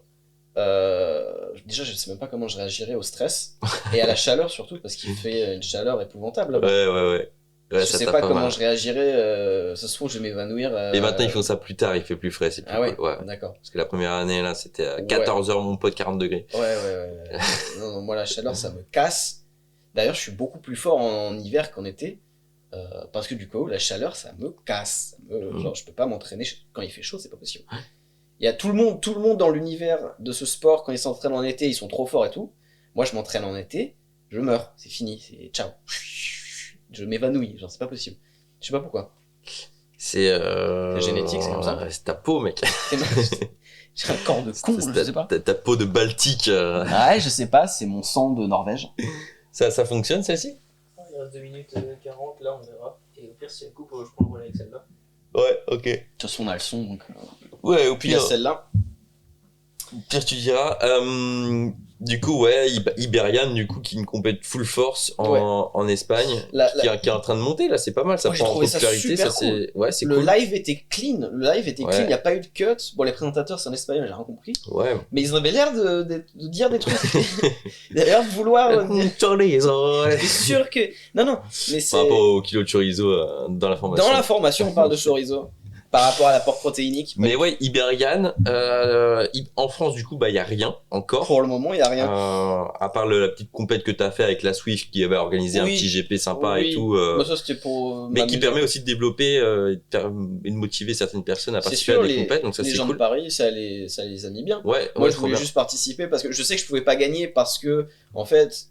Déjà, je sais même pas comment je réagirais au stress et à la chaleur surtout, parce qu'il fait une chaleur épouvantable là-bas. Ouais. Ouais, Je ça sais tape pas pas comment mal. je réagirais. Ça se trouve, je vais m'évanouir. Et maintenant, ils font ça plus tard, il fait plus frais, c'est plus Ah ouais, cool. Ouais. d'accord. Parce que la première année, là, c'était à Ouais. 14h, mon pote, 40 degrés. Ouais. Non, non, moi la chaleur ça me casse. D'ailleurs, je suis beaucoup plus fort en hiver qu'en été. Parce que du coup, la chaleur ça me casse. Genre, je peux pas m'entraîner quand il fait chaud, c'est pas possible. Il y a tout le monde dans l'univers de ce sport, quand ils s'entraînent en été, ils sont trop forts et tout. Moi, je m'entraîne en été, je meurs, c'est fini, c'est ciao. Je m'évanouis, genre c'est pas possible. Je sais pas pourquoi. C'est génétique, c'est comme ça. C'est ta peau, mec. J'ai un corps de con, je sais pas. Ta peau de Baltique. Ouais, je sais pas, c'est mon sang de Norvège. Ça fonctionne, celle-ci? Il reste 2 minutes 40, là on verra. Et au pire, si elle coupe, je prends le relais avec celle-là. Ouais, ok. De toute façon, on a le son, donc. Ouais, au Puis il y a pire, celle-là. pire tu diras. Du coup, ouais, Iberian, du coup, qui me compète full force en Espagne, qui est en train de monter, là, c'est pas mal, ça Moi, j'ai prend en trouvé ça popularité, super c'est, ouais, c'est Le cool. live était clean, il n'y a pas eu de cut. Bon, les présentateurs, c'est en espagnol, j'ai rien compris. Ouais. Mais ils avaient l'air de dire des trucs. Ils avaient l'air de vouloir dire. C'est sûr que. Non, mais c'est. Par rapport au kilo de chorizo dans la formation. Dans la formation, on parle de chorizo. Par rapport à l'apport protéinique. Mais ouais, Iberian, en France, du coup, bah, y a rien encore. Pour le moment, il n'y a rien. À part la petite compète que t'as fait avec la Swift qui avait organisé un petit GP sympa et tout. Moi, ça, c'était pour. Mais qui permet aussi de développer et de motiver certaines personnes à participer à des compètes, donc ça c'est les gens cool. de Paris, ça les a mis bien. Ouais, moi, ouais, je voulais juste participer parce que je sais que je pouvais pas gagner parce que, en fait,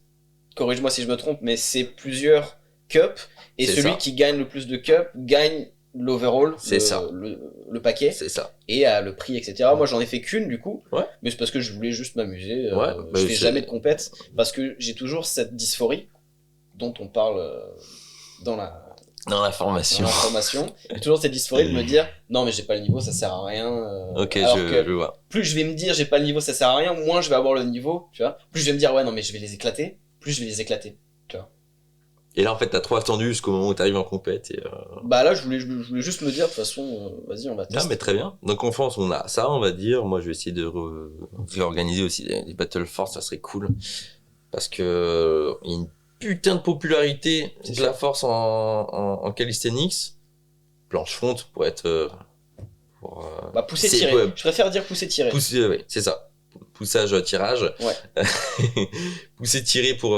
corrige-moi si je me trompe, mais c'est plusieurs cups et celui qui gagne le plus de cups gagne l'overall, le paquet, c'est ça, et le prix, etc. Moi, j'en ai fait qu'une du coup, mais c'est parce que je voulais juste m'amuser. Je fais jamais de compète parce que j'ai toujours cette dysphorie dont on parle dans la formation. J'ai toujours cette dysphorie de me dire non mais j'ai pas le niveau, ça sert à rien. Ok, je vois. Plus je vais me dire j'ai pas le niveau, ça sert à rien, moins je vais avoir le niveau, tu vois. Plus je vais me dire ouais non mais je vais les éclater, plus je vais les éclater, tu vois. Et là en fait t'as trop attendu jusqu'au moment où t'arrives en compète et Bah là je voulais juste me dire de toute façon vas-y on va tester. Ah mais très bien. Donc en France on a ça on va dire. Moi je vais essayer de réorganiser aussi des Battle Force, ça serait cool parce que il y a une putain de popularité de la force en calisthenics. Planche-front pour être bah pousser tirer. Ouais. Je préfère dire pousser tirer. Pousser, ouais, c'est ça. Poussage, tirage. Ouais. Pousser, tirer pour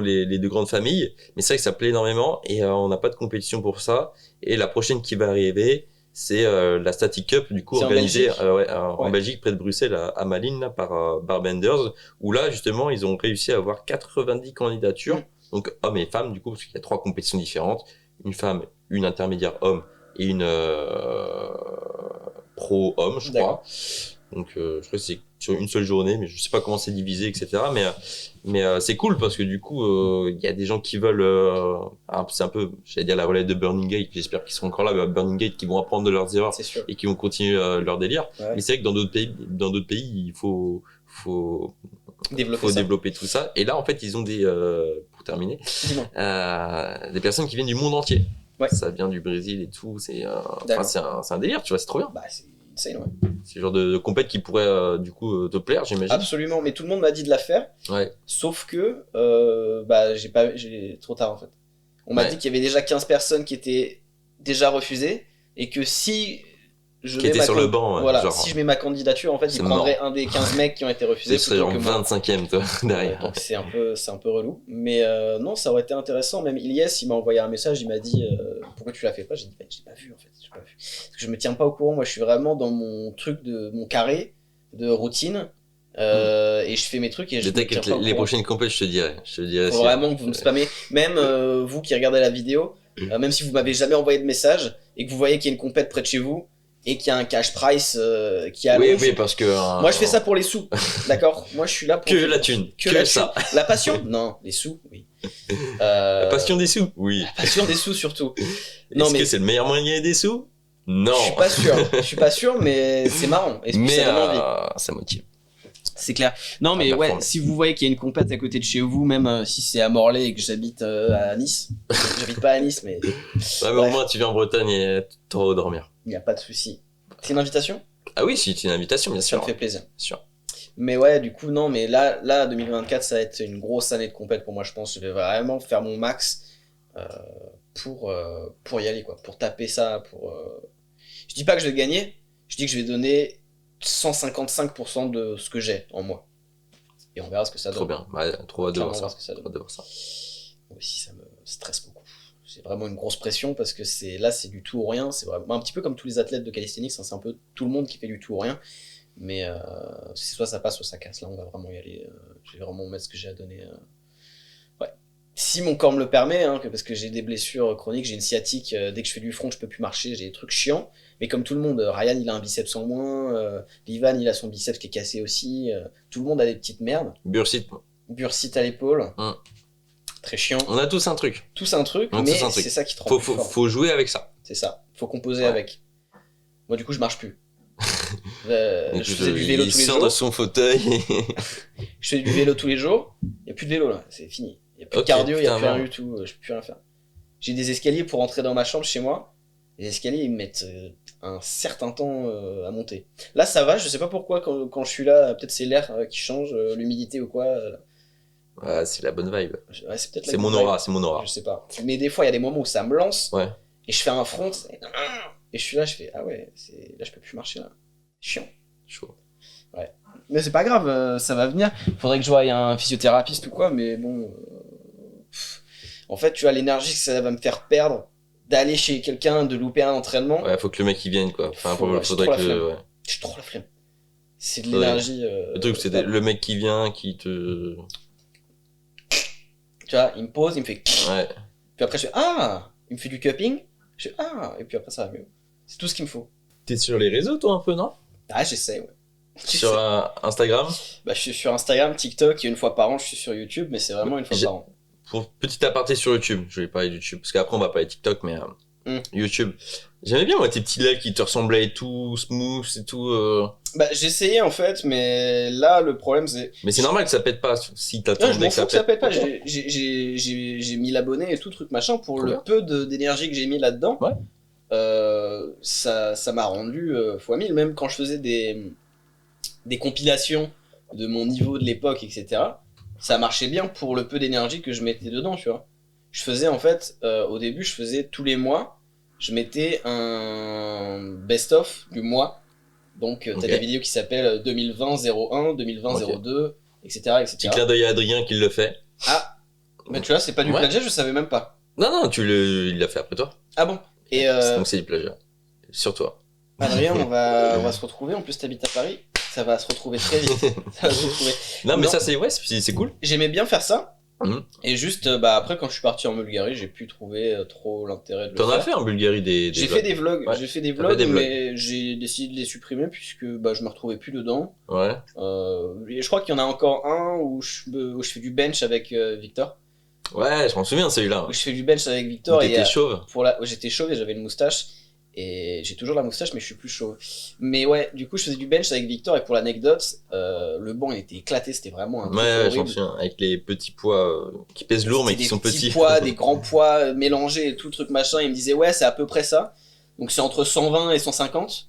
les deux grandes familles. Mais c'est vrai que ça plaît énormément et on n'a pas de compétition pour ça. Et la prochaine qui va arriver, c'est la Static Cup, du coup, organisée en Belgique, près de Bruxelles, à Malines, là, par Barbenders, où là, justement, ils ont réussi à avoir 90 candidatures. Donc, hommes et femmes, du coup, parce qu'il y a 3 compétitions différentes. Une femme, une intermédiaire homme et une pro homme, je crois. Donc, je crois que c'est sur une seule journée, mais je sais pas comment c'est divisé, etc. Mais c'est cool parce que du coup, il y a des gens qui veulent, c'est un peu, j'allais dire la relève de Burning Gate. J'espère qu'ils seront encore là, Burning Gate, qui vont apprendre de leurs erreurs C'est sûr. et qui vont continuer leur délire. Ouais. Mais c'est vrai que dans d'autres pays, il faut Développer ça. développer tout ça. Et là, en fait, ils ont pour terminer, Dis-moi. des personnes qui viennent du monde entier. Ouais. Ça vient du Brésil et tout. C'est un délire, tu vois, c'est trop bien. Bah, c'est insane, ouais. C'est le genre de compète qui pourrait, du coup, te plaire, j'imagine. Absolument, mais tout le monde m'a dit de la faire, Ouais. sauf que j'ai trop tard en fait. On m'a Ouais. dit qu'il y avait déjà 15 personnes qui étaient déjà refusées et que si je Qui mets était ma sur le banc, ouais, voilà, genre. si je mets ma candidature, en fait, C'est ils prendraient un des 15 mecs qui ont été refusés Tu serais plutôt genre que moi. 25ème, toi, derrière. Donc c'est un peu relou, mais non, ça aurait été intéressant. Même Ilyes, il m'a envoyé un message, il m'a dit pourquoi tu l'as fait pas. J'ai dit bah, j'ai pas vu en fait, j'ai pas vu. Parce que je me tiens pas au courant. Moi, je suis vraiment dans mon truc de mon carré de routine et je fais mes trucs et je me tiens Peut-être pas au que les courant. prochaines compètes, je te dirai. Faut si- vraiment que vous me spammez. Même vous qui regardez la vidéo, même si vous m'avez jamais envoyé de message et que vous voyez qu'il y a une compète près de chez vous et qu'il y a un cash price qui allonge. Oui, parce que. Moi, je fais ça pour les sous, d'accord. Moi, je suis là pour Que la thune, que la ça. thune. La passion, non, les sous, oui. La passion des sous, oui. La passion des sous surtout. Non, Est-ce mais que c'est le meilleur moyen de gagner des sous? Non. je suis pas sûr. Je suis pas sûr, mais c'est marrant. Et puis, Mais ça donne envie. ça motive. C'est clair. Non, mais la ouais, forme. si vous voyez qu'il y a une compète à côté de chez vous, même si c'est à Morlaix et que j'habite à Nice, j'habite pas à Nice, mais Ouais, mais au Bref. moins, tu viens en Bretagne et t'auras où dormir. il n'y a pas de souci. C'est une invitation? Ah oui, c'est une invitation, bien Ça sûr. me fait plaisir. Bien sûr. Mais ouais, du coup, non, mais là 2024, ça va être une grosse année de compète pour moi, je pense. Je vais vraiment faire mon max pour y aller, quoi. Pour taper ça, Je dis pas que je vais gagner, je dis que je vais donner 155% de ce que j'ai en moi. Et on verra ce que ça donne. Trop bien. Ouais, trop hâte de Clairement, voir on verra ça. ce que ça donne. Trop hâte de voir ça. Moi aussi, ça me stresse beaucoup. C'est vraiment une grosse pression parce que c'est du tout ou rien. C'est vraiment un petit peu comme tous les athlètes de calisthenics, hein, c'est un peu tout le monde qui fait du tout ou rien. Mais c'est soit ça passe, soit ça casse. Là, on va vraiment y aller. Je vais vraiment mettre ce que j'ai à donner. Ouais. Si mon corps me le permet, hein, parce que j'ai des blessures chroniques, j'ai une sciatique. Dès que je fais du front, je peux plus marcher. J'ai des trucs chiants. Mais comme tout le monde, Ryan, il a un biceps en moins. Livan, il a son biceps qui est cassé aussi. Tout le monde a des petites merdes. Bursit, Bursite à l'épaule. Très chiant. on a tous un truc. Tous un truc, On a mais tous un truc. c'est ça qui te rend plus fort. Faut jouer avec ça. C'est ça. Faut composer Ouais. avec. Moi, du coup, je marche plus. Et Je faisais du vélo tous les Il sort jours. de son fauteuil. Je fais du vélo tous les jours. Il n'y a plus de vélo là, c'est fini. Il n'y a plus Ok, de cardio, il n'y a putain, plus rien merde. du tout. Je peux plus rien faire. J'ai des escaliers pour entrer dans ma chambre chez moi. Les escaliers, ils me mettent un certain temps à monter. Là, ça va, je sais pas pourquoi quand je suis là, peut-être c'est l'air qui change, l'humidité ou quoi. Ouais, c'est la bonne vibe. Ouais, c'est peut-être la C'est mon bonne aura, vibe, c'est mon aura. je sais pas. Mais des fois, il y a des moments où ça me lance. Ouais. Et je fais un front. Et je suis là, je fais ah ouais, là, je peux plus marcher là. Chiant. Chaud. Mais c'est pas grave, ça va venir. Faudrait que je voie un physiothérapeute ou quoi, mais bon. En fait, tu vois, l'énergie que ça va me faire perdre d'aller chez quelqu'un, de louper un entraînement, Ouais, faut que le mec il vienne quoi. Enfin, Ouais, faudrait j'ai trop que la flemme. ouais. j'ai trop la flemme. C'est de Ouais. l'énergie. Le truc c'est le mec qui vient, qui te. Tu vois, il me pose, il me fait. Ouais. Puis après, je fais ah il me fait du cupping. Je fais ah et puis après, ça va mieux. C'est tout ce qu'il me faut. T'es sur les réseaux toi un peu, non? Ah, j'essaie, ouais. Sur Instagram. Bah, je suis sur Instagram, TikTok, et une fois par an, je suis sur YouTube, mais c'est vraiment une fois J'ai- par an. Pour petit aparté sur YouTube, je vais parler de YouTube parce qu'après on va parler de TikTok, mais YouTube. J'aimais bien moi tes petits lèvres qui te ressemblaient et tout smooth et tout. Bah, j'ai essayé en fait, mais là, le problème, c'est. Mais c'est normal que ça pète pas si Non, t'attends je m'en fous que ça pète pas. pourquoi J'ai mis l'abonné et tout, truc machin, pour Trop le bien. peu d'énergie que j'ai mis là-dedans. Ouais. Ça m'a rendu fois 1000, même quand je faisais des compilations de mon niveau de l'époque, etc. Ça marchait bien pour le peu d'énergie que je mettais dedans, tu vois. Je faisais en fait, au début, je faisais tous les mois, je mettais un best-of du mois. Donc, t'as Ok. des vidéos qui s'appellent 2020-01, 2020-02, etc. Petit etc. clin d'œil à Adrien qui le fait. Ah, mais tu vois, c'est pas du Ouais. plagiat, je savais même pas. Non, non, il l'a fait après toi. Ah bon? Et Donc c'est du plagiat. Sur toi. Adrien, on va se retrouver. En plus, t'habites à Paris. Ça va se retrouver très vite. Ça va se retrouver. Non, mais Non. ça c'est ouais, c'est cool. J'aimais bien faire ça, Mhm. Et juste, après, quand je suis parti en Bulgarie, j'ai pu trouver trop l'intérêt de le T'en as faire. fait en Bulgarie des J'ai vlogs? fait des vlogs, Ouais. j'ai fait des T'as fait vlogs, des vlogs. mais j'ai décidé de les supprimer puisque je me retrouvais plus dedans. Ouais. Et je crois qu'il y en a encore un où je fais du bench avec Victor. Ouais, je m'en souviens de celui-là. Où je fais du bench avec Où Victor t'étais chauve. où j'étais chauve et j'avais une moustache. Et j'ai toujours la moustache, mais je suis plus chauve. Mais ouais, du coup, je faisais du bench avec Victor et pour l'anecdote, le banc il était éclaté, c'était vraiment un truc Ouais, j'en horrible. souviens. Avec les petits poids qui pèsent lourd mais C'était qui sont des petits petits. poids, des grands poids mélangés et tout le truc machin. Il me disait ouais, c'est à peu près ça. Donc c'est entre 120 et 150.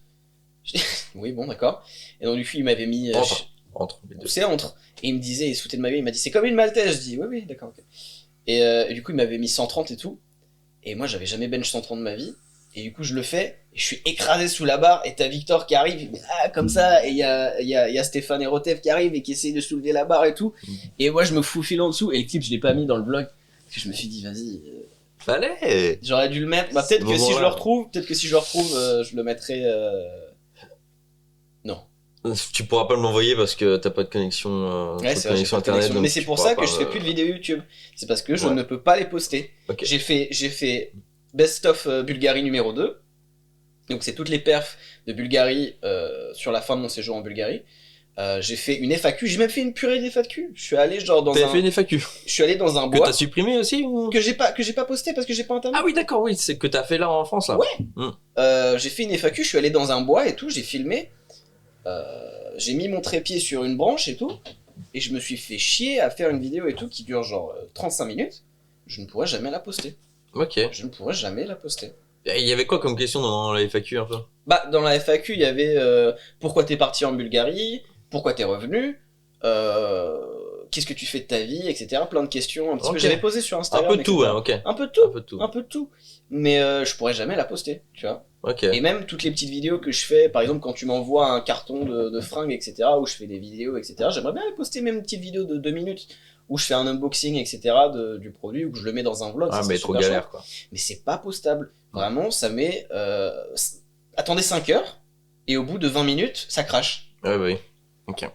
Je dis, oui, bon, d'accord. Et donc du coup, il m'avait mis. Entre les deux. C'est entre. Et il me disait, il se foutait de ma gueule, il m'a dit c'est comme une maltaise. Je dis oui, oui, d'accord, ok. Et du coup, il m'avait mis 130 et tout. Et moi, j'avais jamais bench 130 de ma vie. Et du coup, je le fais. Et je suis écrasé sous la barre. Et t'as Victor qui arrive, comme ça. Et il y a Stéphane Erotev qui arrive et qui essaye de soulever la barre et tout. Et moi, je me faufile en dessous. Et le clip, je l'ai pas mis dans le vlog. Parce que je me suis dit, vas-y. Fallait. J'aurais dû le mettre. Bah, peut-être que si je le retrouve, je le mettrai. Non. Tu pourras pas me l'envoyer parce que t'as pas de connexion, Ouais, c'est vrai, j'ai pas de internet. connexion. Donc Mais c'est tu pour pourras ça que pas je fais plus de vidéos YouTube. C'est parce que je Ouais. ne peux pas les poster. Ok. J'ai fait Best of Bulgarie numéro 2. Donc c'est toutes les perfs de Bulgarie sur la fin de mon séjour en Bulgarie. J'ai fait une FAQ, j'ai même fait une purée d'FAQ. Je suis allé genre dans T'avais un fait une FAQ je suis allé dans un que bois t'as supprimé aussi ou... que j'ai pas posté parce que j'ai pas internet. Ah oui, d'accord, oui, c'est que t'as fait là en France là. Ouais. J'ai fait une FAQ, je suis allé dans un bois et tout, j'ai filmé. J'ai mis mon trépied sur une branche et tout. Et je me suis fait chier à faire une vidéo et tout qui dure genre 35 minutes. Je ne pourrais jamais la poster. Ok. Je ne pourrais jamais la poster. Il y avait quoi comme question dans la FAQ un peu? Bah, dans la FAQ, il y avait pourquoi t'es parti en Bulgarie, pourquoi t'es revenu, qu'est-ce que tu fais de ta vie, etc. Plein de questions un petit peu. Ok. J'avais posé sur Un Instagram. peu de tout, etc. hein, ok. Un peu de tout. Un peu de tout. Un peu de tout. Mais je pourrais jamais la poster, tu vois. Ok. Et même toutes les petites vidéos que je fais, par exemple quand tu m'envoies un carton de fringues, etc., où je fais des vidéos, etc., j'aimerais bien les poster même une petite vidéo de 2 minutes, où je fais un unboxing, etc., du produit, ou que je le mets dans un vlog. Ah, ça, mais c'est trop super galère chouette. quoi. Mais c'est pas postable. Vraiment, ça met... attendez 5 heures, et au bout de 20 minutes, ça crache. Ouais, bah oui. Ok.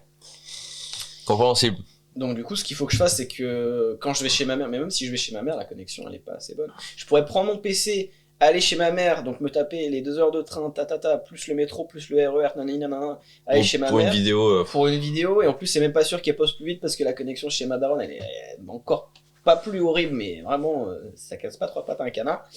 Compréhensible. Donc du coup, ce qu'il faut que je fasse, c'est que quand je vais chez ma mère, mais même si je vais chez ma mère, la connexion, elle est pas assez bonne. Je pourrais prendre mon PC, aller chez ma mère, donc me taper les 2 heures de train, plus le métro, plus le RER, nanana, aller chez ma Pour mère. une vidéo. Pour une vidéo, et en plus, c'est même pas sûr qu'elle poste plus vite parce que la connexion chez ma daronne, elle est encore pas plus horrible, mais vraiment, ça casse pas 3 pattes à un canard.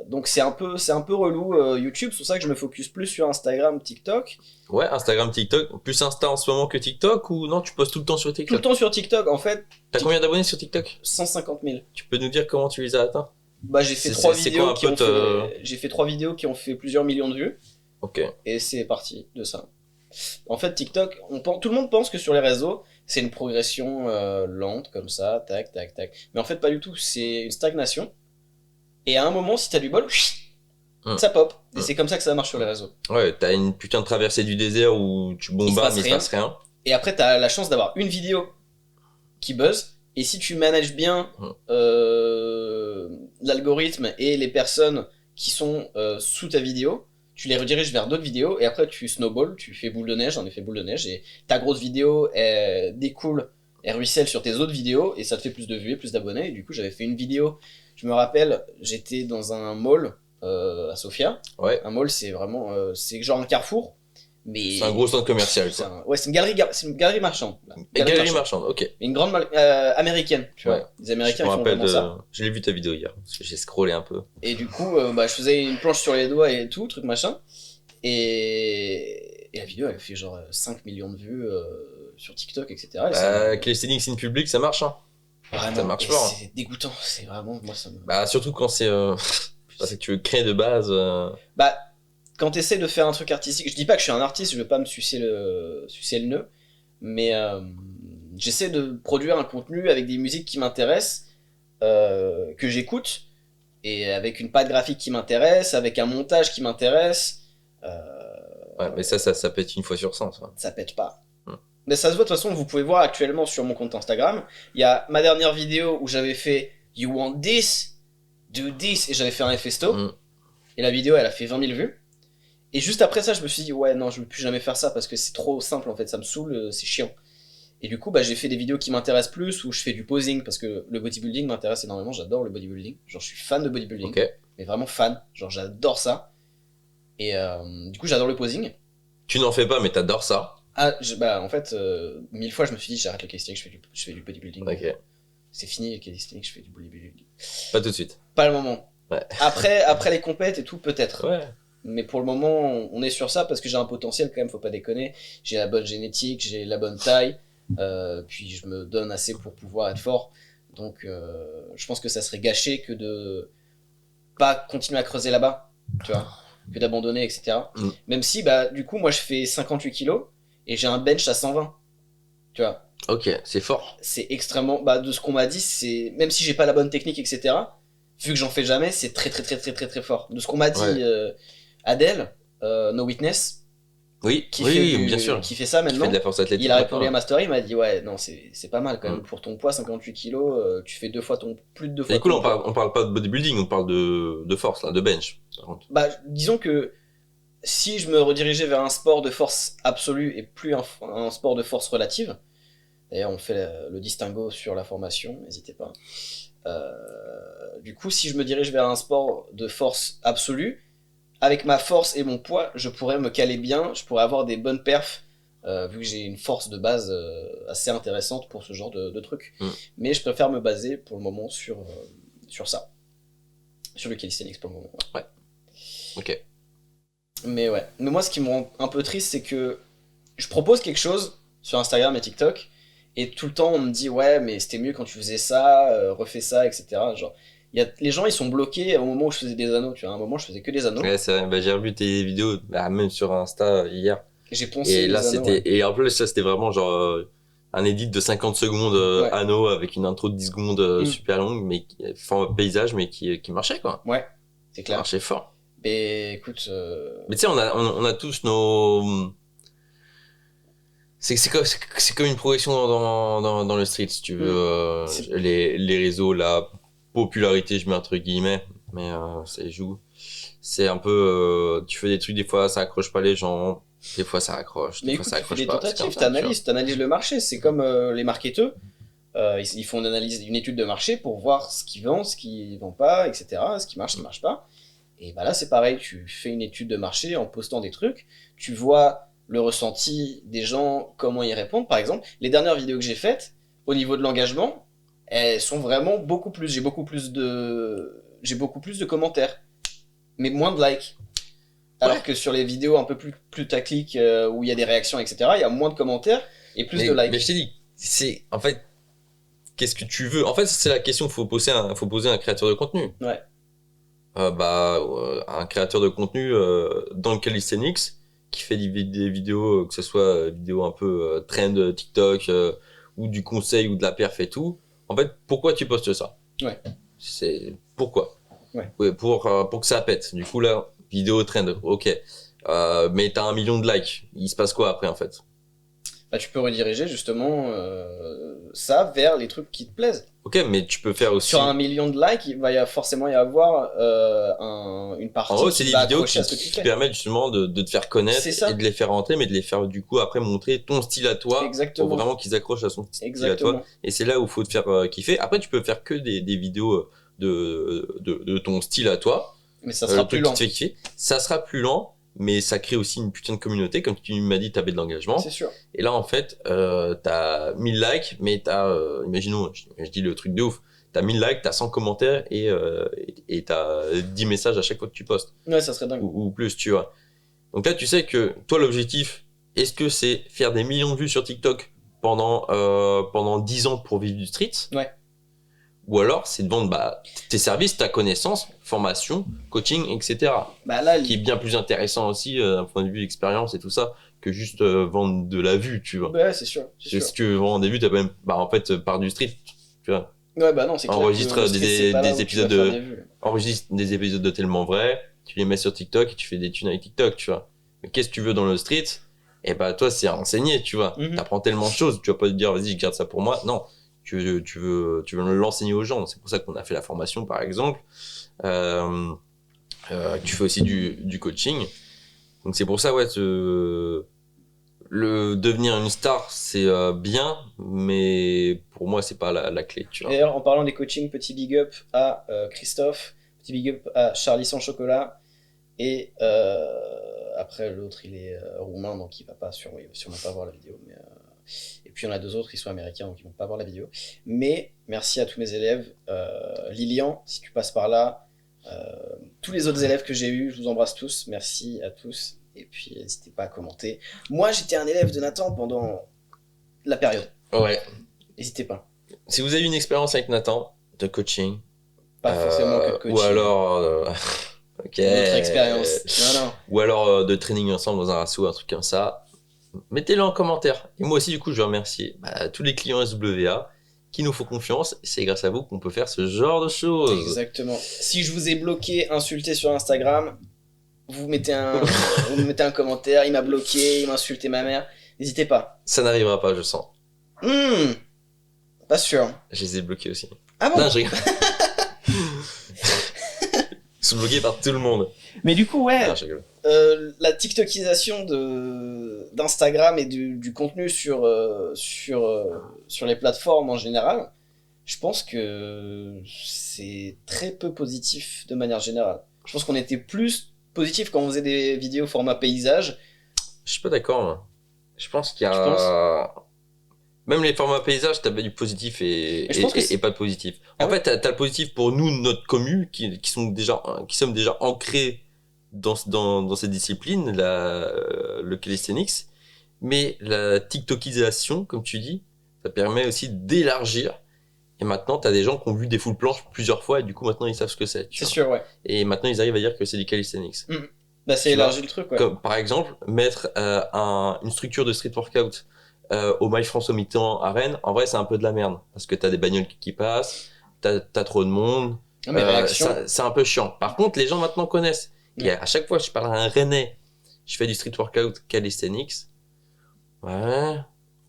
Donc c'est un peu relou YouTube, c'est pour ça que je me focus plus sur Instagram, TikTok. Ouais, Instagram, TikTok. Plus Insta en ce moment que TikTok ou non, tu postes tout le temps sur Tout TikTok? le temps sur TikTok, en fait, T'as combien d'abonnés sur TikTok? 150 000. Tu peux nous dire comment tu les as atteints? Bah j'ai fait C'est- 3 c'est vidéos quoi un qui ont peu j'ai fait 3 vidéos qui ont fait plusieurs millions de vues, Ok. et c'est parti de ça. En fait, TikTok, tout le monde pense que sur les réseaux, c'est une progression lente, comme ça, tac, tac, tac. Mais en fait, pas du tout, c'est une stagnation. Et à un moment, si t'as du bol, ça pop. Et c'est comme ça que ça marche sur les réseaux. Ouais, t'as une putain de traversée du désert où tu bombardes mais il se passe rien. Et après, t'as la chance d'avoir une vidéo qui buzz. Et si tu manages bien l'algorithme et les personnes qui sont sous ta vidéo, tu les rediriges vers d'autres vidéos. Et après, tu snowball, tu fais boule de neige, j'en ai fait boule de neige. Et ta grosse vidéo, elle découle, elle ruisselle sur tes autres vidéos. Et ça te fait plus de vues et plus d'abonnés. Et du coup, j'avais fait une vidéo. Je me rappelle, j'étais dans un mall à Sofia. Ouais. Un mall, c'est vraiment, c'est genre un carrefour, mais C'est un gros centre commercial, quoi. ouais, c'est une galerie marchande. Là. Galerie marchande, ok. Mais une grande américaine, tu Ouais. vois. Les Américains Je me ils font rappelle vraiment ça. Je l'ai vu ta vidéo hier, parce que j'ai scrollé un peu. Et du coup, je faisais une planche sur les doigts et tout, truc machin. Et la vidéo, elle fait genre 5 millions de vues sur TikTok, etc. Et Avec les settings in public, ça marche, hein. ah, ça non, marche et fort. c'est dégoûtant, c'est vraiment, moi ça me... Bah, surtout quand c'est que tu veux créer de base. Bah, quand t'essaies de faire un truc artistique, je dis pas que je suis un artiste, je veux pas me sucer le nœud, mais j'essaie de produire un contenu avec des musiques qui m'intéressent, que j'écoute, et avec une patte graphique qui m'intéresse, avec un montage qui m'intéresse. Ouais, mais ça pète une fois sur 100, ça. Ça pète pas. Mais ça se voit de toute façon, vous pouvez voir actuellement sur mon compte Instagram, il y a ma dernière vidéo où j'avais fait You want this? Do this? Et j'avais fait un Festo. Et la vidéo elle a fait 20 000 vues. Et juste après ça, je me suis dit ouais non, je veux plus jamais faire ça parce que c'est trop simple en fait, ça me saoule, c'est chiant. Et du coup, bah, j'ai fait des vidéos qui m'intéressent plus, où je fais du posing, parce que le bodybuilding m'intéresse énormément, j'adore le bodybuilding. Genre, je suis fan de bodybuilding, Ok. mais vraiment fan. Genre, j'adore ça. Et du coup, j'adore le posing. Tu n'en fais pas, mais t'adores ça. Ah, bah, en fait, 1000 fois, je me suis dit, j'arrête le calisthenics, je fais du bodybuilding. Ok. C'est fini le calisthenics, je fais du bodybuilding. Pas tout de suite. Pas le moment. Ouais. Après les compètes et tout, peut-être. Ouais. Mais pour le moment, on est sur ça parce que j'ai un potentiel quand même, faut pas déconner. J'ai la bonne génétique, j'ai la bonne taille, puis je me donne assez pour pouvoir être fort. Donc je pense que ça serait gâché que de pas continuer à creuser là-bas, tu vois, que d'abandonner, etc. Mm. Même si, bah, du coup, moi je fais 58 kilos et j'ai un bench à 120, tu vois. Ok, c'est fort. C'est extrêmement, bah, de ce qu'on m'a dit, c'est, même si j'ai pas la bonne technique, etc., vu que j'en fais jamais, c'est très très très très très très fort. De ce qu'on m'a dit, Ouais. Adèle, No Witness, Oui, qui oui, fait oui, du- bien sûr. qui fait ça Qui fait maintenant, de la force athlétique. il a répondu à maintenant. ma story, il m'a dit ouais, non, c'est pas mal quand même. Mm. Pour ton poids, 58 kilos, tu fais plus de deux fois Et du coup, là, ton poids. on parle pas de bodybuilding, on parle de force, là, de bench. Par contre. Bah, disons que si je me redirigeais vers un sport de force absolue et plus un sport de force relative, d'ailleurs on fait le distinguo sur la formation, n'hésitez pas. Du coup, si je me dirige vers un sport de force absolue, avec ma force et mon poids, je pourrais me caler bien, je pourrais avoir des bonnes perfs, vu que j'ai une force de base assez intéressante pour ce genre de trucs. Mm. Mais je préfère me baser pour le moment sur ça. Sur le calisthenics pour le moment. Ouais. Ok. Mais ouais. Mais moi, ce qui me rend un peu triste, c'est que je propose quelque chose sur Instagram et TikTok, et tout le temps on me dit ouais, mais c'était mieux quand tu faisais ça, refais ça, etc. Genre, les gens ils sont bloqués au moment où je faisais des anneaux, tu vois. À un moment, je faisais que des anneaux. Ouais, c'est vrai. Bah, j'ai revu tes vidéos, bah, même sur Insta hier. J'ai poncé Et là, les anneaux. Ouais. et en plus, ça, c'était vraiment genre un edit de 50 secondes Ouais. anneau avec une intro de 10 secondes Mm. super longue, mais enfin, paysage, mais qui marchait, quoi. Ouais, c'est Ça clair. marchait fort. Mais écoute, Mais tu sais, on a tous nos. C'est comme une progression dans le street, si tu veux. C'est- Les réseaux, la popularité, je mets entre guillemets, mais ça joue. C'est un peu. Tu fais des trucs, des fois ça accroche pas les gens, des fois ça accroche, mais des fois écoute, ça tu fais accroche des pas. C'est comme tentatives, ça, tu vois. t'analyses le marché. C'est comme les marketeurs. Ils font une étude de marché pour voir ce qui vend, ce qui vend pas, etc. Ce qui marche pas. Et bah là, c'est pareil. Tu fais une étude de marché en postant des trucs. Tu vois le ressenti des gens, comment ils répondent. Par exemple, les dernières vidéos que j'ai faites, au niveau de l'engagement, elles sont vraiment beaucoup plus. J'ai beaucoup plus de commentaires, mais moins de likes. Alors Ouais. que sur les vidéos un peu plus putaclic, où il y a des réactions, etc., il y a moins de commentaires et plus de likes. Mais je t'ai dit, c'est en fait, qu'est-ce que tu veux? En fait, c'est la question qu'il faut poser à un créateur de contenu. Ouais. Un créateur de contenu dans le calisthenics qui fait des vidéos, que ce soit vidéos un peu trend TikTok ou du conseil ou de la perf et tout. En fait, pourquoi tu postes ça? Ouais. C'est pourquoi? Ouais. Pour que ça pète. Du coup là, vidéo trend, ok. Mais t'as 1 million de likes. Il se passe quoi après en fait? Bah, tu peux rediriger justement ça vers les trucs qui te plaisent. Ok, mais tu peux faire aussi. Sur 1 million de likes, il va forcément y avoir une partie En gros, qui c'est des va vidéos accrocher à ce que tu qui fais. permettent justement de te faire connaître C'est ça. et de les faire rentrer, mais de les faire du coup après montrer ton style à toi Exactement. pour vraiment qu'ils accrochent à son style à Exactement. toi. Et c'est là où il faut te faire kiffer. Après, tu peux faire que des vidéos de ton style à toi. Mais ça sera Le plus truc qui lent. te fait kiffer. Ça sera plus lent, mais ça crée aussi une putain de communauté. Comme tu m'as dit, t'avais de l'engagement. C'est sûr. Et là, en fait, t'as 1000 likes, mais t'as, imaginons, je dis le truc de ouf, t'as 1000 likes, t'as 100 commentaires et t'as 10 messages à chaque fois que tu postes, Ouais, ça serait dingue. ou plus, tu vois. Donc là, tu sais que toi, l'objectif, est-ce que c'est faire des millions de vues sur TikTok pendant 10 ans pour vivre du street? Ouais. Ou alors, c'est de vendre tes services, ta connaissance, formation, coaching, etc. Bah là, Qui est bien plus intéressant aussi d'un point de vue expérience et tout ça que juste vendre de la vue, tu vois. ouais, c'est sûr. C'est C'est sûr. ce que vendre des vues, t'as pas même, en fait, par du street, tu vois. Ouais, bah non, c'est clair. Enregistre que le street, c'est pas là des où tu vas épisodes faire des vues. enregistre des épisodes de tellement vrai, tu les mets sur TikTok et tu fais des tunes avec TikTok, tu vois. Mais qu'est-ce que tu veux dans le street? Et bah, toi, c'est à enseigner, tu vois. Mhm. T'apprends tellement de choses, tu vas pas te dire, vas-y, je garde ça pour moi. Non. Tu veux l'enseigner aux gens. C'est pour ça qu'on a fait la formation, par exemple. Tu fais aussi du coaching. Donc, c'est pour ça, ouais, le devenir une star, c'est bien, mais pour moi, c'est pas la clé, tu vois. D'ailleurs, en parlant des coachings, petit big up à Christophe, petit big up à Charlie sans chocolat, et après l'autre il est roumain donc il va sûrement pas voir la vidéo. Et puis il y en a deux autres qui sont américains donc ils vont pas voir la vidéo. Mais merci à tous mes élèves, Lilian, si tu passes par là, tous les autres élèves que j'ai eus, je vous embrasse tous, merci à tous. Et puis n'hésitez pas à commenter. Moi j'étais un élève de Nathan pendant la période. Ouais. N'hésitez pas. Si vous avez une expérience avec Nathan de coaching, Pas forcément que de coaching. ou alors, ok, Notre expérience. Non. ou alors de training ensemble dans un ratio, un truc comme ça, mettez-le en commentaire. Et moi aussi, du coup, je veux remercier tous les clients SWA qui nous font confiance. C'est grâce à vous qu'on peut faire ce genre de choses. Exactement. Si je vous ai bloqué, insulté sur Instagram, vous mettez un commentaire. Il m'a bloqué, il m'a insulté ma mère. N'hésitez pas. Ça n'arrivera pas, je sens. Pas sûr. Je les ai bloqués aussi. Ah bon? Non, je rigole. Ils sont bloqués par tout le monde. Mais du coup, ouais. Non, je rigole. La TikTokisation d'Instagram et du contenu sur les plateformes en général, je pense que c'est très peu positif de manière générale. Je pense qu'on était plus positif quand on faisait des vidéos format paysage. Je suis pas d'accord, moi. Je pense qu'il y Tu a... Même les formats paysages, t'as du positif et pas de positif. Ah En ouais. fait, t'as le positif pour nous, notre commu, qui sommes déjà ancrés dans cette discipline, le calisthenics. Mais la TikTokisation, comme tu dis, ça permet aussi d'élargir. Et maintenant, t'as des gens qui ont vu des full planches plusieurs fois et du coup, maintenant, ils savent ce que c'est. C'est sûr, ouais. Et maintenant, ils arrivent à dire que c'est du calisthenics. Bah, c'est Tu élargi vois, le truc, ouais. Comme, par exemple, mettre une structure de street workout au Mail France au mi-temps à Rennes, en vrai, c'est un peu de la merde. Parce que t'as des bagnoles qui passent, t'as trop de monde. Non, mais réaction. C'est un peu chiant. Par contre, les gens maintenant connaissent. Et à chaque fois que je parle à un Rennais, je fais du street workout calisthenics. Ouais.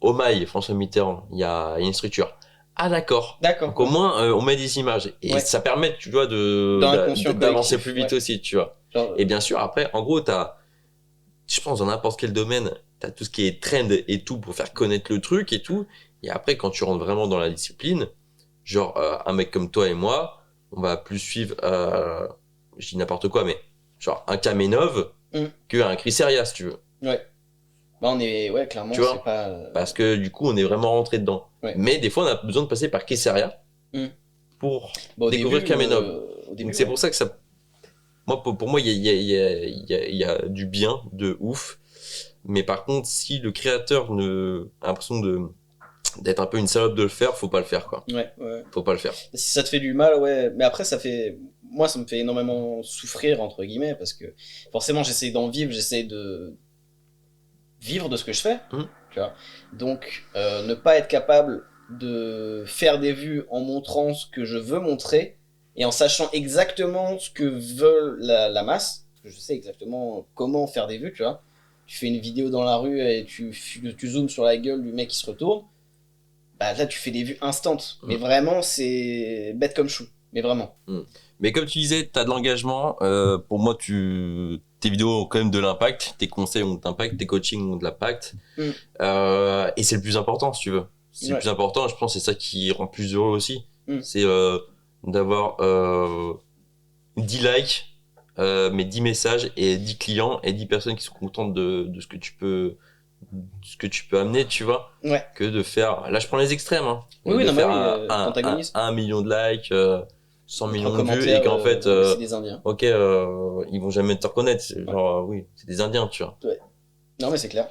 Au Mail, François Mitterrand, il y a une structure. Ah d'accord. D'accord. Donc au moins, on met des images. Et Ouais. ça permet, tu vois, Dans l'inconscient d'avancer collectif, plus vite ouais. aussi, tu vois. Genre, Et bien sûr, après, en gros, je pense, dans n'importe quel domaine, t'as tout ce qui est trend et tout pour faire connaître le truc et tout. Et après, quand tu rentres vraiment dans la discipline, genre, un mec comme toi et moi, on va plus suivre, je dis n'importe quoi, mais genre, un Kamenov qu'un Chris Heria, si tu veux. ouais. Bah, on est, ouais, clairement, Tu vois, c'est pas. Parce que du coup, on est vraiment rentré dedans. Ouais. Mais des fois, on a besoin de passer par Chris Heria pour Bah, au découvrir début, Kamenov. au début, Donc c'est ouais. pour ça que ça, moi pour moi il y a du bien de ouf, mais par contre si le créateur a l'impression d'être un peu une salope de le faire, faut pas le faire quoi. Ouais. Faut pas le faire. Si ça te fait du mal, ouais. Mais après, moi, ça me fait énormément souffrir, entre guillemets, parce que forcément, j'essaie d'en vivre, j'essaie de vivre de ce que je fais, tu vois. Donc, ne pas être capable de faire des vues en montrant ce que je veux montrer et en sachant exactement ce que veut la masse, parce que je sais exactement comment faire des vues, tu vois. Tu fais une vidéo dans la rue et tu zoomes sur la gueule du mec qui se retourne, bah là tu fais des vues instantes. Mais vraiment, c'est bête comme chou. Mais vraiment. Mais comme tu disais, t'as de l'engagement. Pour moi, tes vidéos ont quand même de l'impact. Tes conseils ont de l'impact. Tes coachings ont de l'impact. Et c'est le plus important, si tu veux. C'est le plus important. Je pense que c'est ça qui rend plus heureux aussi. C'est d'avoir 10 likes, mais 10 messages et 10 clients et 10 personnes qui sont contentes de ce que tu peux amener, tu vois, que de faire, là je prends les extrêmes, hein, oui, de non, faire t'antagonise. 1 million de likes, 100 millions de vues, et et qu'en fait, c'est des Indiens. ok, ils vont jamais te reconnaître, genre, oui, c'est des Indiens, tu vois. Ouais. Non, mais c'est clair.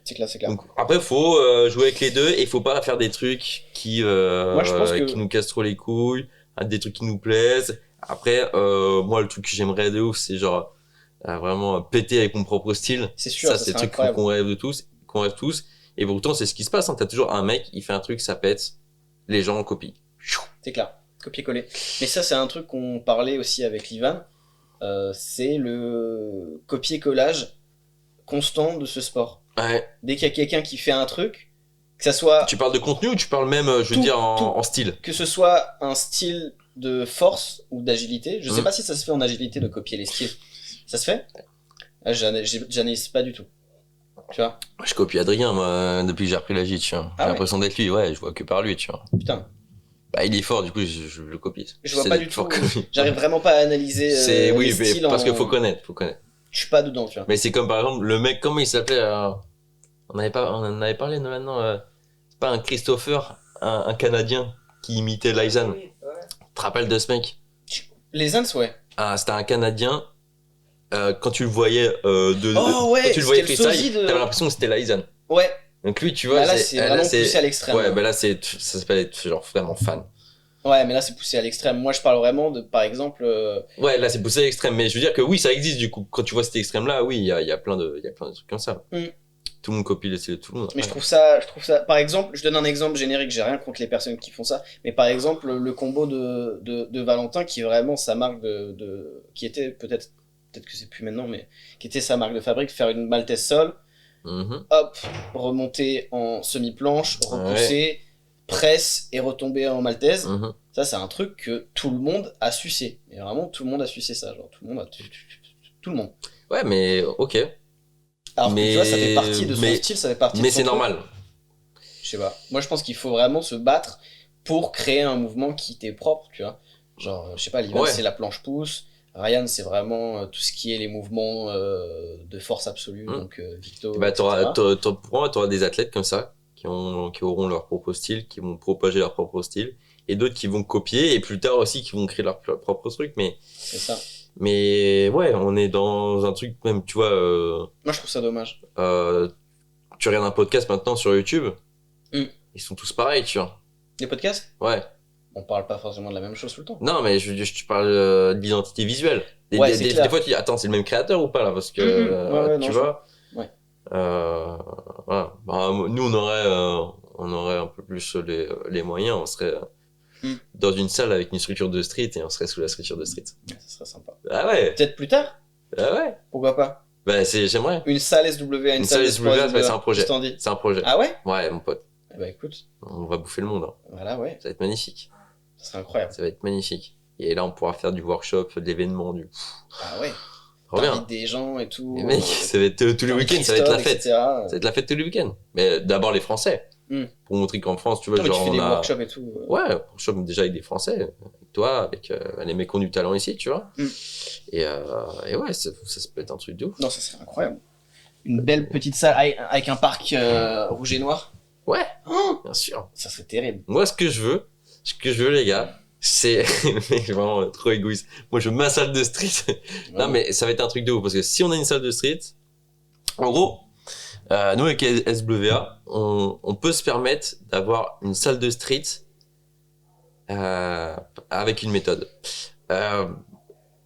C'est clair. Donc, après, faut jouer avec les deux, et faut pas faire des trucs qui nous cassent trop les couilles, des trucs qui nous plaisent. Après, moi, le truc que j'aimerais de ouf, c'est genre, vraiment péter avec mon propre style. C'est sûr, ça c'est le truc qu'on rêve tous. Et pourtant, c'est ce qui se passe, hein. T'as toujours un mec, il fait un truc, ça pète, les gens en copient. C'est clair, copier-coller. Mais ça, c'est un truc qu'on parlait aussi avec Livan. C'est le copier-collage constant de ce sport. Ouais. Dès qu'il y a quelqu'un qui fait un truc, que ça soit... Tu parles de contenu ou tu parles même, je veux dire, en style? Que ce soit un style de force ou d'agilité. Je sais pas si ça se fait en agilité de copier les styles. Ça se fait? J'analyse pas du tout. Tu vois? Je copie Adrien, moi, depuis que j'ai repris la gîte, tu vois. J'ai Ah ouais. l'impression d'être lui, ouais, je vois que par lui, tu vois. Putain. Bah, il est fort, du coup, je le copie. Je vois sais pas d'être du fort tout. comme lui. J'arrive vraiment pas à analyser C'est, oui, les mais styles parce en... qu'il faut connaître, faut connaître. Je suis pas dedans, tu vois. Mais c'est comme par exemple, le mec, comment il s'appelait, on en avait parlé maintenant, c'est pas un Christopher, un Canadien qui imitait Lysan. Oui, ouais. Tu te rappelles de ce mec? Les Ans, ouais. Ah, c'était un Canadien. Quand tu le voyais Oh ouais, quand tu le voyais c'était le sosie freestyle, de... t'avais l'impression que c'était Lysan. Ouais. Donc lui, tu vois, Bah là, c'est vraiment poussé à l'extrême. Ouais, bah là, ça s'appelle être genre vraiment fan. Ouais, mais là, c'est poussé à l'extrême. Moi, je parle vraiment de, par exemple... Ouais, là, c'est poussé à l'extrême. Mais je veux dire que oui, ça existe du coup. Quand tu vois cet extrême-là, oui, il y a plein de trucs comme ça. Mm. Tout le monde copie le style de tout le monde. Mais je trouve ça... Par exemple, je donne un exemple générique, j'ai rien contre les personnes qui font ça, mais par exemple, le combo de Valentin, qui est vraiment sa marque qui était peut-être que c'est plus maintenant, mais qui était sa marque de fabrique, faire une Maltese Sol, Mhm. hop, remonter en semi-planche, repousser, presse et retomber en Maltese. Mhm. Ça, c'est un truc que tout le monde a sucé. Mais vraiment, tout le monde a sucé ça. Genre, tout le monde a... Tout le monde. Ouais, mais ok. Alors Mais- que tu vois, ça fait partie de son mais- style, ça fait partie Mais de son c'est truc. normal. Je sais pas. Moi, je pense qu'il faut vraiment se battre pour créer un mouvement qui t'est propre, tu vois. Genre, je sais pas, Livan, Ouais. c'est la planche pouce. Ryan, c'est vraiment tout ce qui est les mouvements de force absolue, donc Victo, Bah, etc. pour moi, t'auras des athlètes comme ça qui auront leur propre style, qui vont propager leur propre style, et d'autres qui vont copier, et plus tard aussi qui vont créer leur propre truc. C'est ça. Mais ouais, on est dans un truc même, tu vois. Moi, je trouve ça dommage. Tu regardes un podcast maintenant sur YouTube, Mm. ils sont tous pareils, tu vois. Les podcasts, Ouais. on parle pas forcément de la même chose tout le temps. Non, mais je parle d'identité visuelle. Ouais, c'est clair. Des fois, tu dis, attends, c'est le même créateur ou pas là? Parce que, Ouais, tu non, vois. Ouais. Voilà. Bah, nous, on aurait un peu plus les moyens. On serait dans une salle avec une structure de street et on serait sous la structure de street. Ouais, ça serait sympa. Ah ouais. Peut-être plus tard, Ah ouais. pourquoi pas. Bah, j'aimerais. Une salle SW à une, Une salle salle SW, c'est un projet. Je t'en dis. C'est un projet. Ah ouais? Ouais, mon pote. Eh bah écoute, On va bouffer le monde. Hein. voilà, ouais, Ça va être magnifique. ça serait incroyable. Ça va être magnifique. Et là, on pourra faire du workshop, de l'événement, du. Ah ouais. Trop bien. T'invites des gens et tout. Les mecs, ça va être tous les week-ends, ça va être la fête. Ça va être la fête tous les week-ends. Mais d'abord les Français. Pour montrer qu'en France, tu vois, Non, mais genre tu fais on des a. workshops et tout. Ouais, workshop déjà avec des Français, avec toi, avec les mecs qui ont du talent ici, tu vois. Et ouais, ça peut être un truc de ouf. Non, ça serait incroyable. Une belle petite salle avec un parc rouge et noir. Ouais, Oh, bien sûr. ça serait terrible. Moi, ce que je veux, les gars, c'est. Mec, vraiment trop égoïste. Moi, je veux ma salle de street. Non, mais ça va être un truc de ouf parce que si on a une salle de street, en gros, nous avec SWA, on peut se permettre d'avoir une salle de street avec une méthode.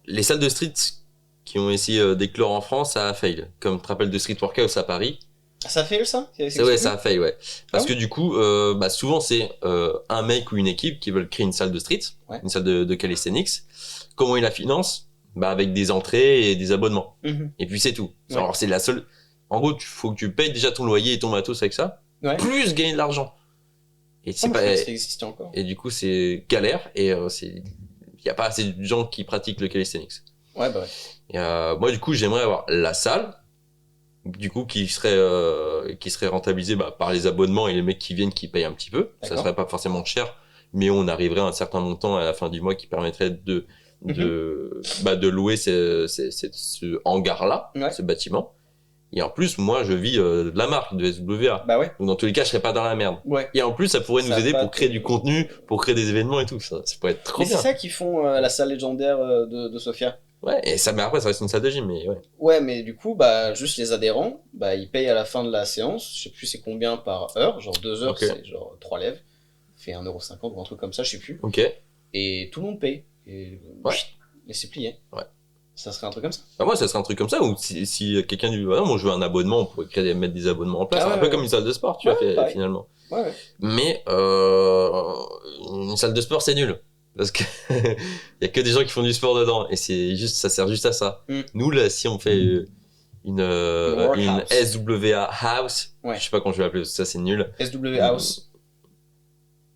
Les salles de street qui ont essayé d'éclore en France, ça a fail. Comme tu te rappelles de Street Workouts à Paris. Ça fait ça? Ouais, ça a fail, ouais. Parce Ah que du coup, bah, souvent c'est un mec ou une équipe qui veulent créer une salle de street, une salle de calisthenics. Comment ils la financent? Bah, avec des entrées et des abonnements. Et puis c'est tout. Ouais. Alors c'est la seule. En gros, faut que tu payes déjà ton loyer et ton matos avec ça, plus gagner de l'argent. Et c'est Oh, pas. ça existe encore. Et du coup, c'est galère et il y a pas assez de gens qui pratiquent le calisthenics. Ouais, bah ouais. Et moi, du coup, j'aimerais avoir la salle, du coup, qui serait rentabilisée par les abonnements et les mecs qui viennent qui payent un petit peu. Ça serait pas forcément cher, mais on arriverait à un certain montant à la fin du mois qui permettrait de louer ce hangar-là, ce bâtiment. Et en plus, moi, je vis de la marque de SWA. Bah ouais. Donc, dans tous les cas, je serais pas dans la merde. Ouais. Et en plus, ça pourrait nous aider pour créer du contenu, pour créer des événements et tout. Ça pourrait être trop mais bien. c'est ça qu'ils font à la salle légendaire de Sofia. Ouais, et ça, mais après, ça reste une salle de gym, mais ouais. Ouais, mais du coup, bah, juste les adhérents, bah, ils payent à la fin de la séance. Je sais plus c'est combien par heure. Genre 2 heures, c'est genre 3 lèvres. Fait 1,50€ ou un truc comme ça, je sais plus. Ok. Et tout le monde paye. Et c'est plié. Ouais. Ça serait un truc comme ça. Bah moi, ça serait un truc comme ça, ou si quelqu'un dit, bah non, moi je veux un abonnement, on pourrait mettre des abonnements en place, un peu comme une salle de sport, tu vois, finalement. Ouais. Mais, une salle de sport, c'est nul. Parce que, y a que des gens qui font du sport dedans, et ça sert juste à ça. Nous, là, si on fait une SWA House, je sais pas comment je vais l'appeler, ça c'est nul. SW House.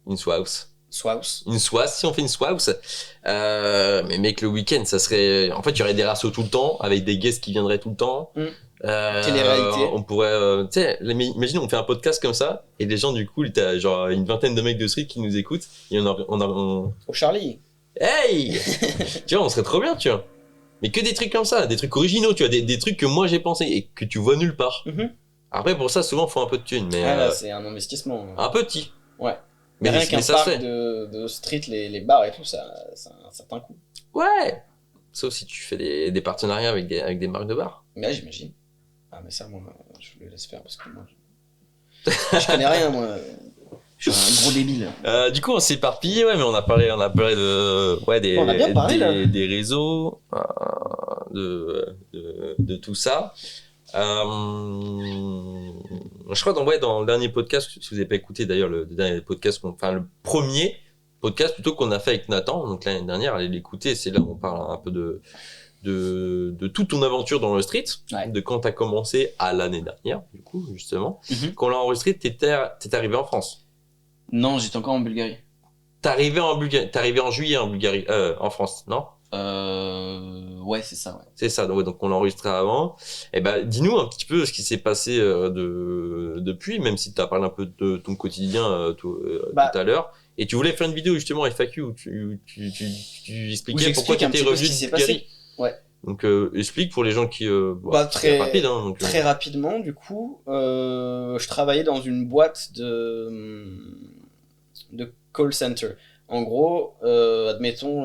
Une Swaus. Une Swaus, si on fait une Swaus, mais mec, le week-end, ça serait, en fait, il y aurait des rassos tout le temps, avec des guests qui viendraient tout le temps, Télé-réalité. On pourrait, tu sais, imagine on fait un podcast comme ça et les gens du coup, t'as genre une vingtaine de mecs de street qui nous écoutent et Au Charlie. hey, tu vois, on serait trop bien, tu vois. Mais que des trucs comme ça, des trucs originaux, tu vois, des trucs que moi j'ai pensé et que tu vois nulle part. Mhm. Après pour ça, souvent faut un peu de thunes, mais Ah là, c'est un investissement. un petit. Ouais. Mais, Rien qu'un ça se parc fait. de street, les bars et tout, ça a un certain coût. Ouais. Sauf si tu fais des partenariats avec des marques de bar. Mais là, j'imagine. Ah, mais ça, moi, je le laisse faire parce que moi, je connais rien, moi. Je suis un gros débile. Du coup, on s'est éparpillé, ouais, mais on a parlé de, ouais, Bon, on a bien parlé, là. des réseaux, de tout ça. Je crois dans le dernier podcast, si vous n'avez pas écouté d'ailleurs le dernier podcast, enfin le premier podcast plutôt qu'on a fait avec Nathan, donc l'année dernière, allez l'écouter, c'est là où on parle un peu de toute ton aventure dans le street, Ouais. de quand t'as commencé à l'année dernière, du coup, justement. Mhm. Quand on l'a enregistré, t'es arrivé en France. Non, j'étais encore en Bulgarie. T'es arrivé en juillet en Bulgarie, en France, non? Ouais, c'est ça, ouais. C'est ça, donc on l'a enregistré avant. Et ben, dis-nous un petit peu ce qui s'est passé depuis, même si tu as parlé un peu de ton quotidien tout à l'heure. Et tu voulais faire une vidéo justement FAQ où tu expliquais pourquoi tu étais revenu de Bulgarie. Ouais. Donc explique pour les gens qui très rapide, hein, donc, très rapidement, du coup, je travaillais dans une boîte de call center. En gros, admettons.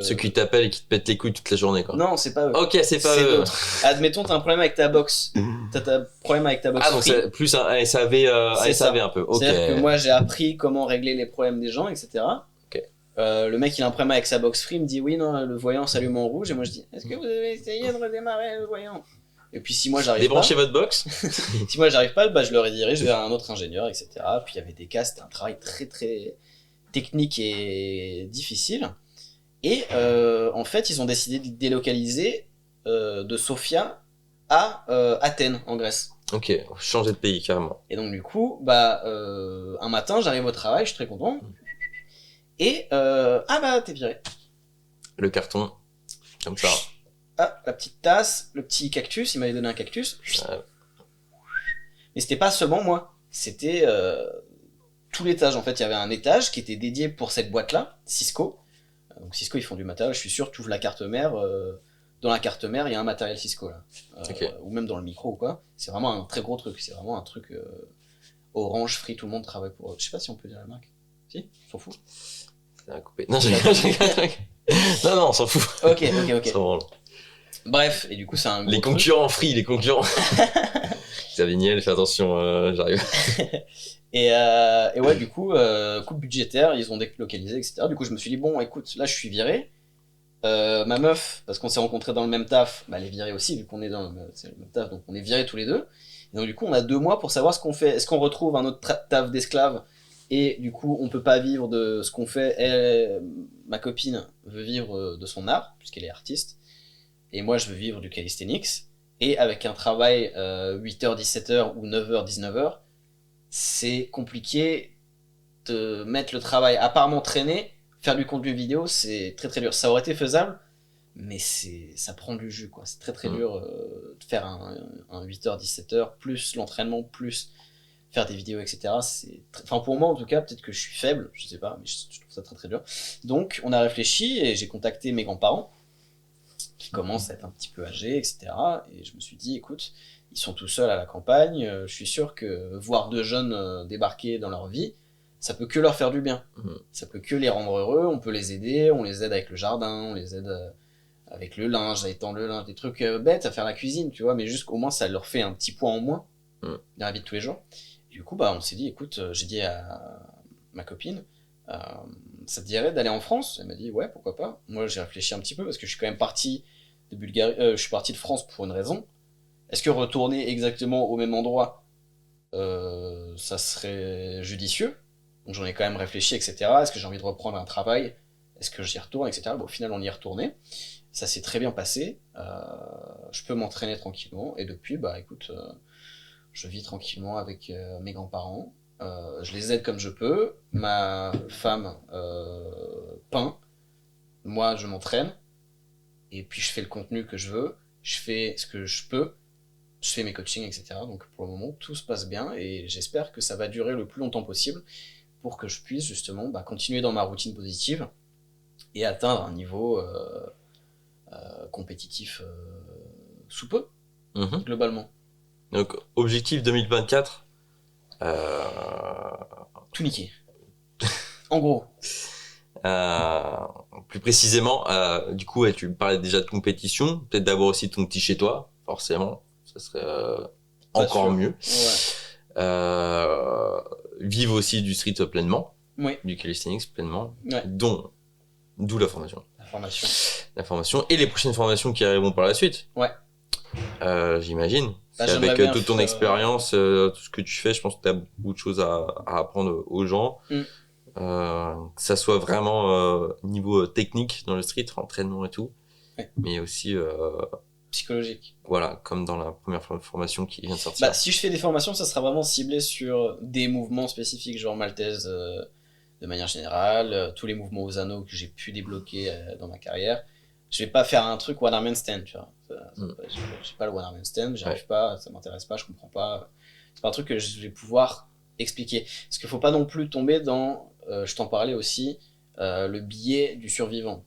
Ceux qui t'appellent et qui te pètent les couilles toute la journée, quoi. Non, c'est pas eux. Ok, c'est pas eux. D'autres. Admettons, t'as un problème avec ta box. T'as un problème avec ta box. Ah, donc free. c'est plus un SAV, C'est SAV ça. un peu. Ok. C'est-à-dire que moi, j'ai appris comment régler les problèmes des gens, etc. Ok. Le mec, il a un problème avec sa box free, il me dit oui, non, le voyant s'allume en rouge. Et moi, je dis est-ce que vous avez essayé de redémarrer le voyant? Et puis, si moi, j'arrive pas. Débranchez votre box. Si moi, j'arrive pas, bah, je le redirige vers un autre ingénieur, etc. Puis, il y avait des cas, c'était un travail très, très technique et difficile. Et en fait, ils ont décidé de délocaliser de Sofia à Athènes, en Grèce. Ok, changer de pays carrément. Et donc du coup, bah, un matin, j'arrive au travail, je suis très content. Et ah bah, t'es viré. Le carton, comme ça. Ah, la petite tasse, le petit cactus, il m'avait donné un cactus. Mais c'était pas seulement moi, c'était tout l'étage. En fait, il y avait un étage qui était dédié pour cette boîte-là, Cisco. Donc Cisco, ils font du matériel, je suis sûr, tu ouvres la carte mère, dans la carte mère, il y a un matériel Cisco là. Okay. Ou même dans le micro ou quoi. C'est vraiment un très gros truc, c'est vraiment un truc Orange, Free, tout le monde travaille pour eux. Je sais pas si on peut dire la marque. Si, on s'en fout. Ça a coupé. Non, non, on s'en fout. Ok. Bref, et du coup, c'est un gros les truc. concurrents Free, les concurrents. Savigniel, fais attention, j'arrive. Et ouais, du coup, coupe budgétaire, ils ont délocalisé, etc. Du coup, je me suis dit, bon, écoute, là, je suis viré. Ma meuf, parce qu'on s'est rencontrés dans le même taf, bah, elle est virée aussi, vu qu'on est dans le même taf, donc on est virés tous les deux. Et donc, du coup, on a 2 mois pour savoir ce qu'on fait. Est-ce qu'on retrouve un autre taf d'esclave? Et du coup, on peut pas vivre de ce qu'on fait. Elle, ma copine veut vivre de son art, puisqu'elle est artiste. Et moi, je veux vivre du calisthenics. Et avec un travail 8h, 17h ou 9h, 19h, c'est compliqué de mettre le travail, à part m'entraîner, faire du contenu vidéo, c'est très très dur. Ça aurait été faisable, mais ça prend du jus, quoi. C'est très très dur de faire un 8h, 17h, plus l'entraînement, plus faire des vidéos, etc. Enfin, pour moi, en tout cas, peut-être que je suis faible, je sais pas, mais je trouve ça très très dur. Donc, on a réfléchi et j'ai contacté mes grands-parents, qui commencent à être un petit peu âgés, etc. Et je me suis dit, écoute, ils sont tout seuls à la campagne, je suis sûr que voir 2 jeunes débarquer dans leur vie, ça peut que leur faire du bien. Ça peut que les rendre heureux, on peut les aider, on les aide avec le jardin, on les aide avec le linge, à étendre le linge, des trucs bêtes, à faire la cuisine, tu vois, mais juste qu'au moins ça leur fait un petit point en moins dans la vie de tous les jours. Et du coup, bah, on s'est dit, écoute, j'ai dit à ma copine, ça te dirait d'aller en France? Elle m'a dit, ouais, pourquoi pas. Moi, j'ai réfléchi un petit peu parce que je suis quand même parti de Bulgarie, je suis parti de France pour une raison. Est-ce que retourner exactement au même endroit, ça serait judicieux? Donc j'en ai quand même réfléchi, etc. Est-ce que j'ai envie de reprendre un travail? Est-ce que j'y retourne, etc. Bon, au final, on y est retourné. Ça s'est très bien passé. Je peux m'entraîner tranquillement. Et depuis, bah écoute, je vis tranquillement avec mes grands-parents. Je les aide comme je peux. Ma femme peint. Moi, je m'entraîne. Et puis, je fais le contenu que je veux. Je fais ce que je peux. je fais mes coachings, etc. Donc pour le moment, tout se passe bien et j'espère que ça va durer le plus longtemps possible pour que je puisse justement continuer dans ma routine positive et atteindre un niveau compétitif sous peu, Mhm. globalement. Donc, objectif 2024. Tout niquer. En gros. Euh, Plus précisément, du coup, ouais, tu parlais déjà de compétition. Peut-être d'abord aussi ton petit chez toi, forcément. Ça serait Pas encore sûr. mieux. Ouais. Vivre aussi du street pleinement, Oui. du calisthenics pleinement, Ouais. d'où la formation. La formation et les prochaines formations qui arriveront par la suite. Ouais. J'imagine. J'aimerais Avec bien toute ton faire, expérience, tout ce que tu fais, je pense que tu as beaucoup de choses à apprendre aux gens. Mm. Que ça soit vraiment niveau technique dans le street, entraînement et tout, Ouais. mais aussi psychologique. voilà, comme dans la première formation qui vient de sortir. Si je fais des formations, ça sera vraiment ciblé sur des mouvements spécifiques, genre maltaise de manière générale, tous les mouvements aux anneaux que j'ai pu débloquer dans ma carrière. Je vais pas faire un truc one arm handstand, tu vois. J'ai pas le one arm handstand, j'arrive pas, ça m'intéresse pas, je comprends pas. C'est pas un truc que je vais pouvoir expliquer. Parce qu'il faut pas non plus tomber dans, je t'en parlais aussi, le biais du survivant.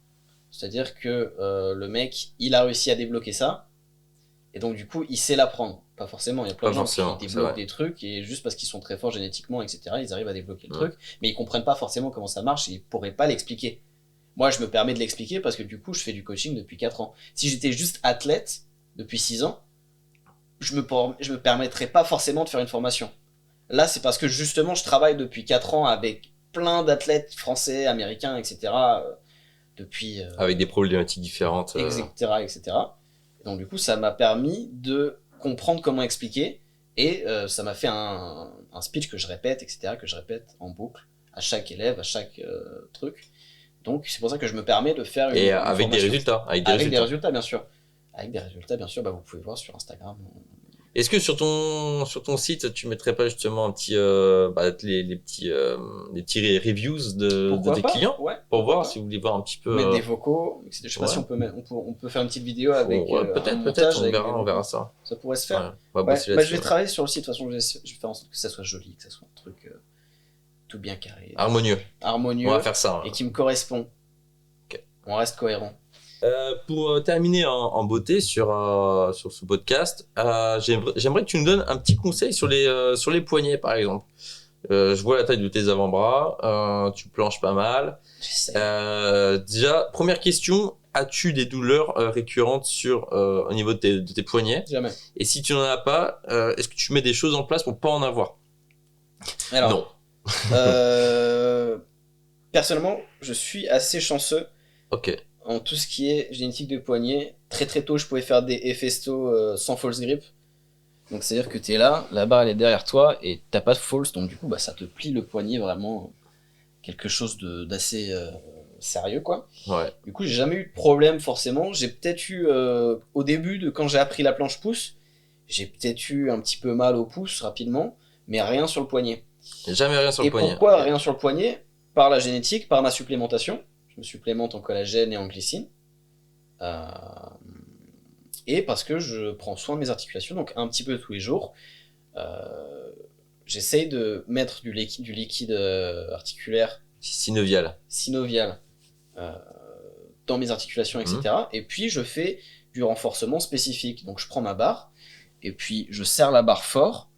C'est-à-dire que le mec, il a réussi à débloquer ça, et donc du coup, il sait l'apprendre. Pas forcément, il y a plein de gens qui débloquent des trucs, et juste parce qu'ils sont très forts génétiquement, etc., ils arrivent à débloquer le truc, mais ils comprennent pas forcément comment ça marche, et ils pourraient pas l'expliquer. Moi, je me permets de l'expliquer parce que du coup, je fais du coaching depuis 4 ans. Si j'étais juste athlète depuis 6 ans, je me permettrais pas forcément de faire une formation. Là, c'est parce que justement, je travaille depuis 4 ans avec plein d'athlètes français, américains, etc., depuis... avec des problématiques différentes. etc., etc. Et donc du coup, ça m'a permis de comprendre comment expliquer, et ça m'a fait un speech que je répète, etc., que je répète en boucle à chaque élève, à chaque truc. Donc c'est pour ça que je me permets de faire Et une avec des formation. résultats. Avec des résultats, bien sûr. Avec des résultats, bien sûr, vous pouvez voir sur Instagram. Est-ce que sur ton site, tu mettrais pas justement un petit, les petits reviews de tes clients ouais, pour voir si vous voulez voir un petit peu. Mettre des vocaux, etc. Je sais pas si on peut faire une petite vidéo avec peut-être, on verra ça. Ça pourrait se faire. Je vais travailler sur le site, de toute façon, je vais faire en sorte que ça soit joli, que ça soit un truc tout bien carré. Harmonieux. On va faire ça. Et qui me correspond. Okay. On reste cohérent. Pour terminer en beauté sur ce podcast, j'aimerais que tu nous donnes un petit conseil sur les poignets, par exemple. Je vois la taille de tes avant-bras, tu planches pas mal. Déjà, première question, as-tu des douleurs récurrentes au niveau de tes poignets? Jamais. Et si tu n'en as pas, est-ce que tu mets des choses en place pour pas en avoir? Alors, non. Personnellement, je suis assez chanceux. Ok. En tout ce qui est génétique de poignet. Très très tôt, je pouvais faire des Hefesto sans false grip. Donc c'est à dire que t'es là, la barre elle est derrière toi et t'as pas de false, donc du coup ça te plie le poignet, vraiment quelque chose d'assez sérieux quoi. Ouais. Du coup j'ai jamais eu de problème forcément. J'ai peut-être eu au début de quand j'ai appris la planche pouce, j'ai peut-être eu un petit peu mal au pouce rapidement, mais rien sur le poignet. Jamais rien sur le poignet. Et pourquoi rien sur le poignet? Par la génétique, par ma supplémentation. Je me supplémente en collagène et en glycine. Et parce que je prends soin de mes articulations, donc un petit peu tous les jours. J'essaye de mettre du liquide articulaire synovial dans mes articulations, etc. Et puis je fais du renforcement spécifique. Donc je prends ma barre, et puis je serre la barre fort,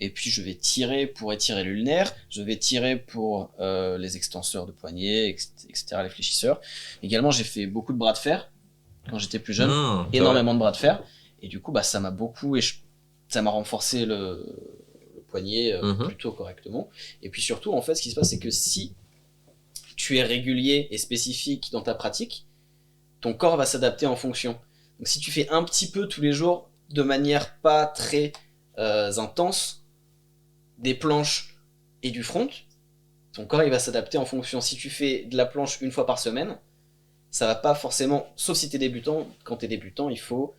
et puis je vais tirer pour étirer l'ulnaire, je vais tirer pour les extenseurs de poignet, etc., les fléchisseurs. Également, j'ai fait beaucoup de bras de fer quand j'étais plus jeune, énormément de bras de fer, et du coup, ça m'a beaucoup, ça m'a renforcé le poignet plutôt correctement. Et puis surtout, en fait, ce qui se passe, c'est que si tu es régulier et spécifique dans ta pratique, ton corps va s'adapter en fonction. Donc si tu fais un petit peu tous les jours, de manière pas très intense, des planches et du front, ton corps il va s'adapter en fonction. Si tu fais de la planche une fois par semaine, ça va pas forcément, sauf si t'es débutant. Quand t'es débutant, il faut,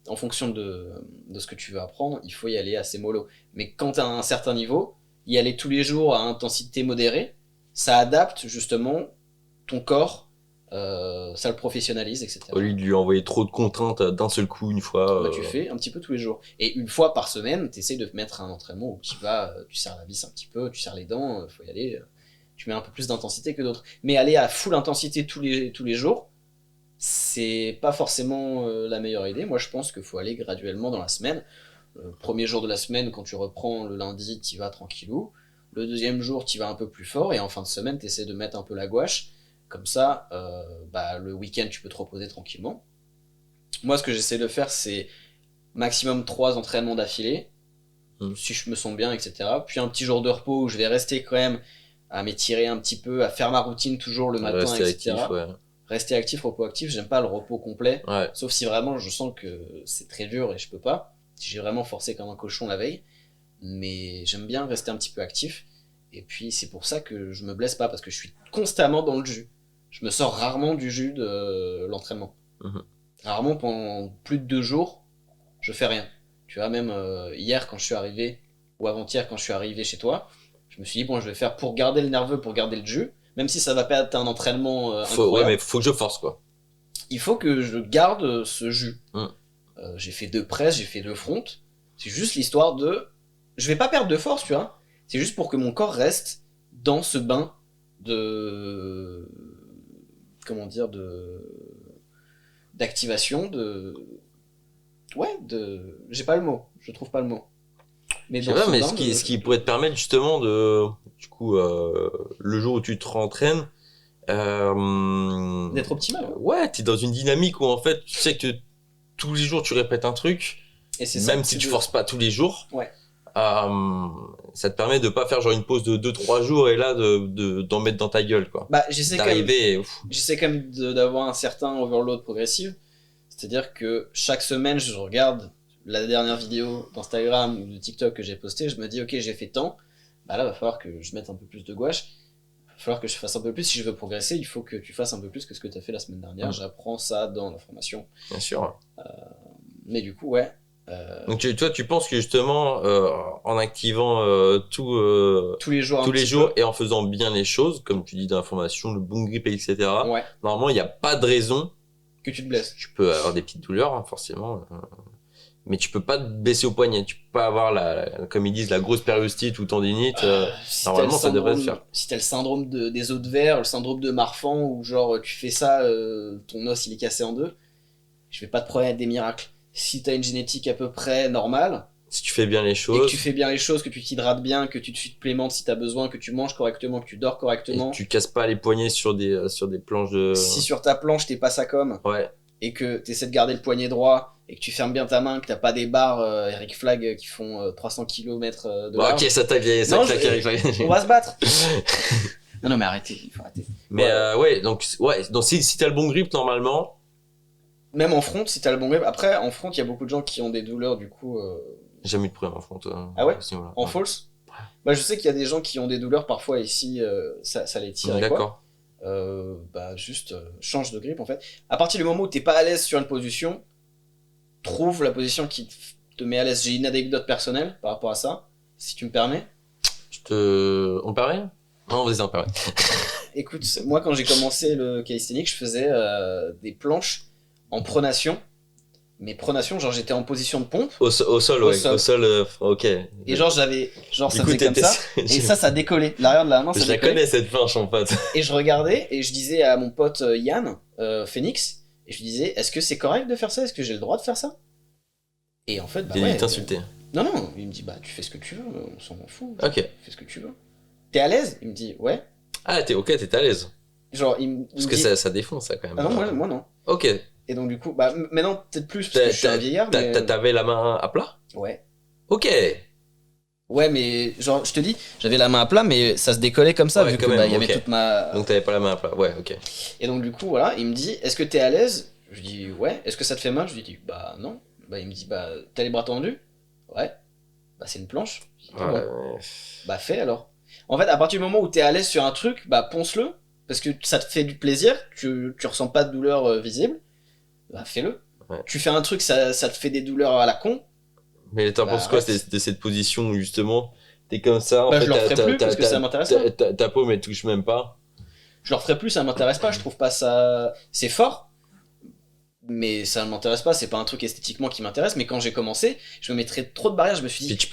en fonction de ce que tu veux apprendre, il faut y aller assez mollo. Mais quand t'as un certain niveau, y aller tous les jours à intensité modérée, ça adapte justement ton corps ça le professionnalise, etc. Au lieu de lui envoyer trop de contraintes d'un seul coup, une fois. Bah, tu fais un petit peu tous les jours. Et une fois par semaine, tu essaies de te mettre un entraînement où tu vas, tu serres la vis un petit peu, tu serres les dents, faut y aller. Tu mets un peu plus d'intensité que d'autres. Mais aller à full intensité tous les jours, c'est pas forcément la meilleure idée. Moi, je pense qu'il faut aller graduellement dans la semaine. Premier jour de la semaine, quand tu reprends le lundi, tu vas tranquillou. Le deuxième jour, tu vas un peu plus fort. Et en fin de semaine, tu essaies de mettre un peu la gouache. Comme ça, le week-end, tu peux te reposer tranquillement. Moi, ce que j'essaie de faire, c'est maximum 3 entraînements d'affilée, si je me sens bien, etc. Puis un petit jour de repos où je vais rester quand même à m'étirer un petit peu, à faire ma routine toujours le matin, Rester etc. actif, ouais. Rester actif, repos actif. J'aime pas le repos complet, Ouais. sauf si vraiment je sens que c'est très dur et je peux pas. Si j'ai vraiment forcé comme un cochon la veille. Mais j'aime bien rester un petit peu actif. Et puis c'est pour ça que je me blesse pas, parce que je suis constamment dans le jus. Je me sors rarement du jus de l'entraînement. Mhm. Rarement pendant plus de 2 jours, je fais rien. Tu vois, même hier quand je suis arrivé, ou avant-hier quand je suis arrivé chez toi, je me suis dit, bon, je vais faire pour garder le nerveux, pour garder le jus, même si ça va pas être un entraînement Ouais, incroyable. mais faut que je force, quoi. Il faut que je garde ce jus. Mm. J'ai fait 2 presses, j'ai fait 2 fronts. C'est juste l'histoire de... Je vais pas perdre de force, tu vois. C'est juste pour que mon corps reste dans ce bain de... Comment dire, d'activation, j'ai pas le mot, je trouve pas le mot. Mais Je sais dans pas, ce mais bain ce qui pourrait te permettre justement de, du coup, le jour où tu te rentraînes, d'être optimal. ouais, t'es dans une dynamique où en fait, tu sais que tous les jours tu répètes un truc, Et c'est ça, même si tu forces pas tous les jours. Ouais. Ça te permet de pas faire genre une pause de 2-3 jours et là d'en mettre dans ta gueule, quoi. Bah, j'essaie quand même d'avoir un certain overload progressif. C'est-à-dire que chaque semaine, je regarde la dernière vidéo d'Instagram ou de TikTok que j'ai postée, je me dis, ok, j'ai fait tant, bah là, va falloir que je mette un peu plus de gouache, va falloir que je fasse un peu plus. Si je veux progresser, il faut que tu fasses un peu plus que ce que tu as fait la semaine dernière. J'apprends ça dans la formation. Bien sûr. Mais du coup, ouais. Donc toi, tu penses que justement, en activant tous les jours, et en faisant bien les choses, comme tu dis dans la formation, le bon grip, etc. Ouais. Normalement, il n'y a pas de raison Que tu te blesses. Tu peux avoir des petites douleurs, hein, forcément, mais tu peux pas te baisser au poignet. Tu peux pas avoir comme ils disent, la grosse périostite ou tendinite. Normalement, ça devrait se faire. Si t'as le syndrome des os de verre, le syndrome de Marfan, où genre tu fais ça, ton os il est cassé en deux, je vais pas te promettre des miracles. Si t'as une génétique à peu près normale, si tu fais bien les et choses, que tu fais bien les choses, que tu t'hydrates bien, que tu te supplémentes si t'as besoin, que tu manges correctement, que tu dors correctement, et que tu casses pas les poignets sur des planches de... si sur ta planche t'es pas ça comme, ouais, et que t'essaies de garder le poignet droit, et que tu fermes bien ta main, que t'as pas des barres Eric Flag qui font 300 km de large. Ok, ça claque Eric Flag. On va se battre. Non, mais arrêtez, il faut arrêter. Mais donc si t'as le bon grip, normalement... Même en front, si t'as le bon grip. Après, en front, il y a beaucoup de gens qui ont des douleurs, du coup... J'ai jamais eu de problème en front. Ah ouais? En ouais. false? Bah, je sais qu'il y a des gens qui ont des douleurs, parfois ici, ça les tire. D'accord. Juste change de grip, en fait. À partir du moment où t'es pas à l'aise sur une position, trouve la position qui te met à l'aise. J'ai une anecdote personnelle par rapport à ça, si tu me permets. On permet? Non, vas-y, on permet. Écoute, moi, quand j'ai commencé le calisthenics, je faisais des planches en pronation. Mais pronation, genre j'étais en position de pompe. Au sol, ouais. Au sol, ok. Et genre j'avais, genre Du ça coup, faisait comme ça. Et ça décollait. L'arrière de la main, ça Je la décollait. connais cette planche, en fait. Et je regardais et je disais à mon pote Yann, Phoenix, et je lui disais, est-ce que c'est correct de faire ça? Est-ce que j'ai le droit de faire ça? Et en fait, bah ouais. Il t'insultait. Non, il me dit, bah tu fais ce que tu veux, on s'en fout. Ok. Fais ce que tu veux. T'es à l'aise? Il me dit, ouais. Ah, t'es à l'aise. Genre, Parce que ça défonce, ça, quand même. Ah non, moi non. Ok. Et donc du coup, bah maintenant peut-être plus parce que je suis un vieillard. Mais... T'avais la main à plat? Ouais. Ok. Ouais, mais genre, je te dis, j'avais la main à plat, mais ça se décollait comme ça, ouais, vu que même, il y avait toute ma... Donc t'avais pas la main à plat, ouais, ok. Et donc du coup, voilà, il me dit, est-ce que t'es à l'aise? Je dis, ouais. Est-ce que ça te fait mal? Je lui dis, bah non. Bah il me dit, bah t'as les bras tendus? Ouais. Bah c'est une planche. Je dis, Ouais. bon. Bah fais alors. En fait, à partir du moment où t'es à l'aise sur un truc, bah ponce-le, parce que ça te fait du plaisir, tu ressens pas de douleur visible, bah fais-le. Ouais. Tu fais un truc, ça te fait des douleurs à la con. Mais t'en penses quoi de cette position où justement t'es comme ça, en bah fait, je le referai plus parce que ça m'intéresse pas. ta paume elle touche même pas. Je le referai plus, ça m'intéresse pas, je trouve pas ça... C'est fort, mais ça ne m'intéresse pas, c'est pas un truc esthétiquement qui m'intéresse, mais quand j'ai commencé, je me mettrais trop de barrières, je me suis dit... Puis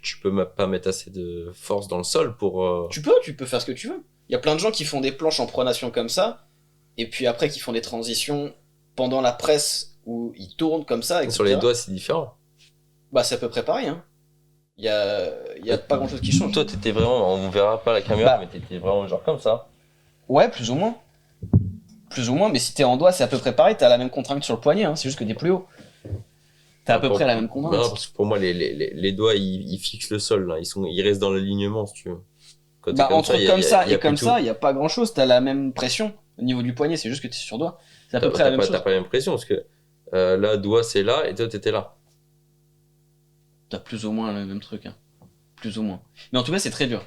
tu peux même pas mettre assez de force dans le sol pour... Tu peux faire ce que tu veux. Il y a plein de gens qui font des planches en pronation comme ça, et puis après qui font des transitions pendant la presse où ils tournent comme ça, etc. Sur les doigts, c'est différent. Bah c'est à peu près pareil, hein. Il y a pas grand chose qui change. Toi, t'étais vraiment, on verra pas la caméra, Bah. mais t'étais vraiment genre comme ça. Ouais, plus ou moins. Plus ou moins, mais si t'es en doigt, c'est à peu près pareil, t'as la même contrainte sur le poignet, hein, c'est juste que t'es plus haut. T'as à peu près la même contrainte. Non, parce que pour moi, les doigts, ils fixent le sol, là. Ils restent dans l'alignement, si tu veux. Quand t'es Bah entre comme ça y a et comme plus ça, tout. il y a pas grand chose, t'as la même pression au niveau du poignet, c'est juste que t'es sur doigt. C'est à peu près la même chose. T'as pas l'impression, parce que là, doigt, c'est là, et toi, t'étais là. T'as plus ou moins le même truc, hein. Plus ou moins. Mais en tout cas, c'est très dur.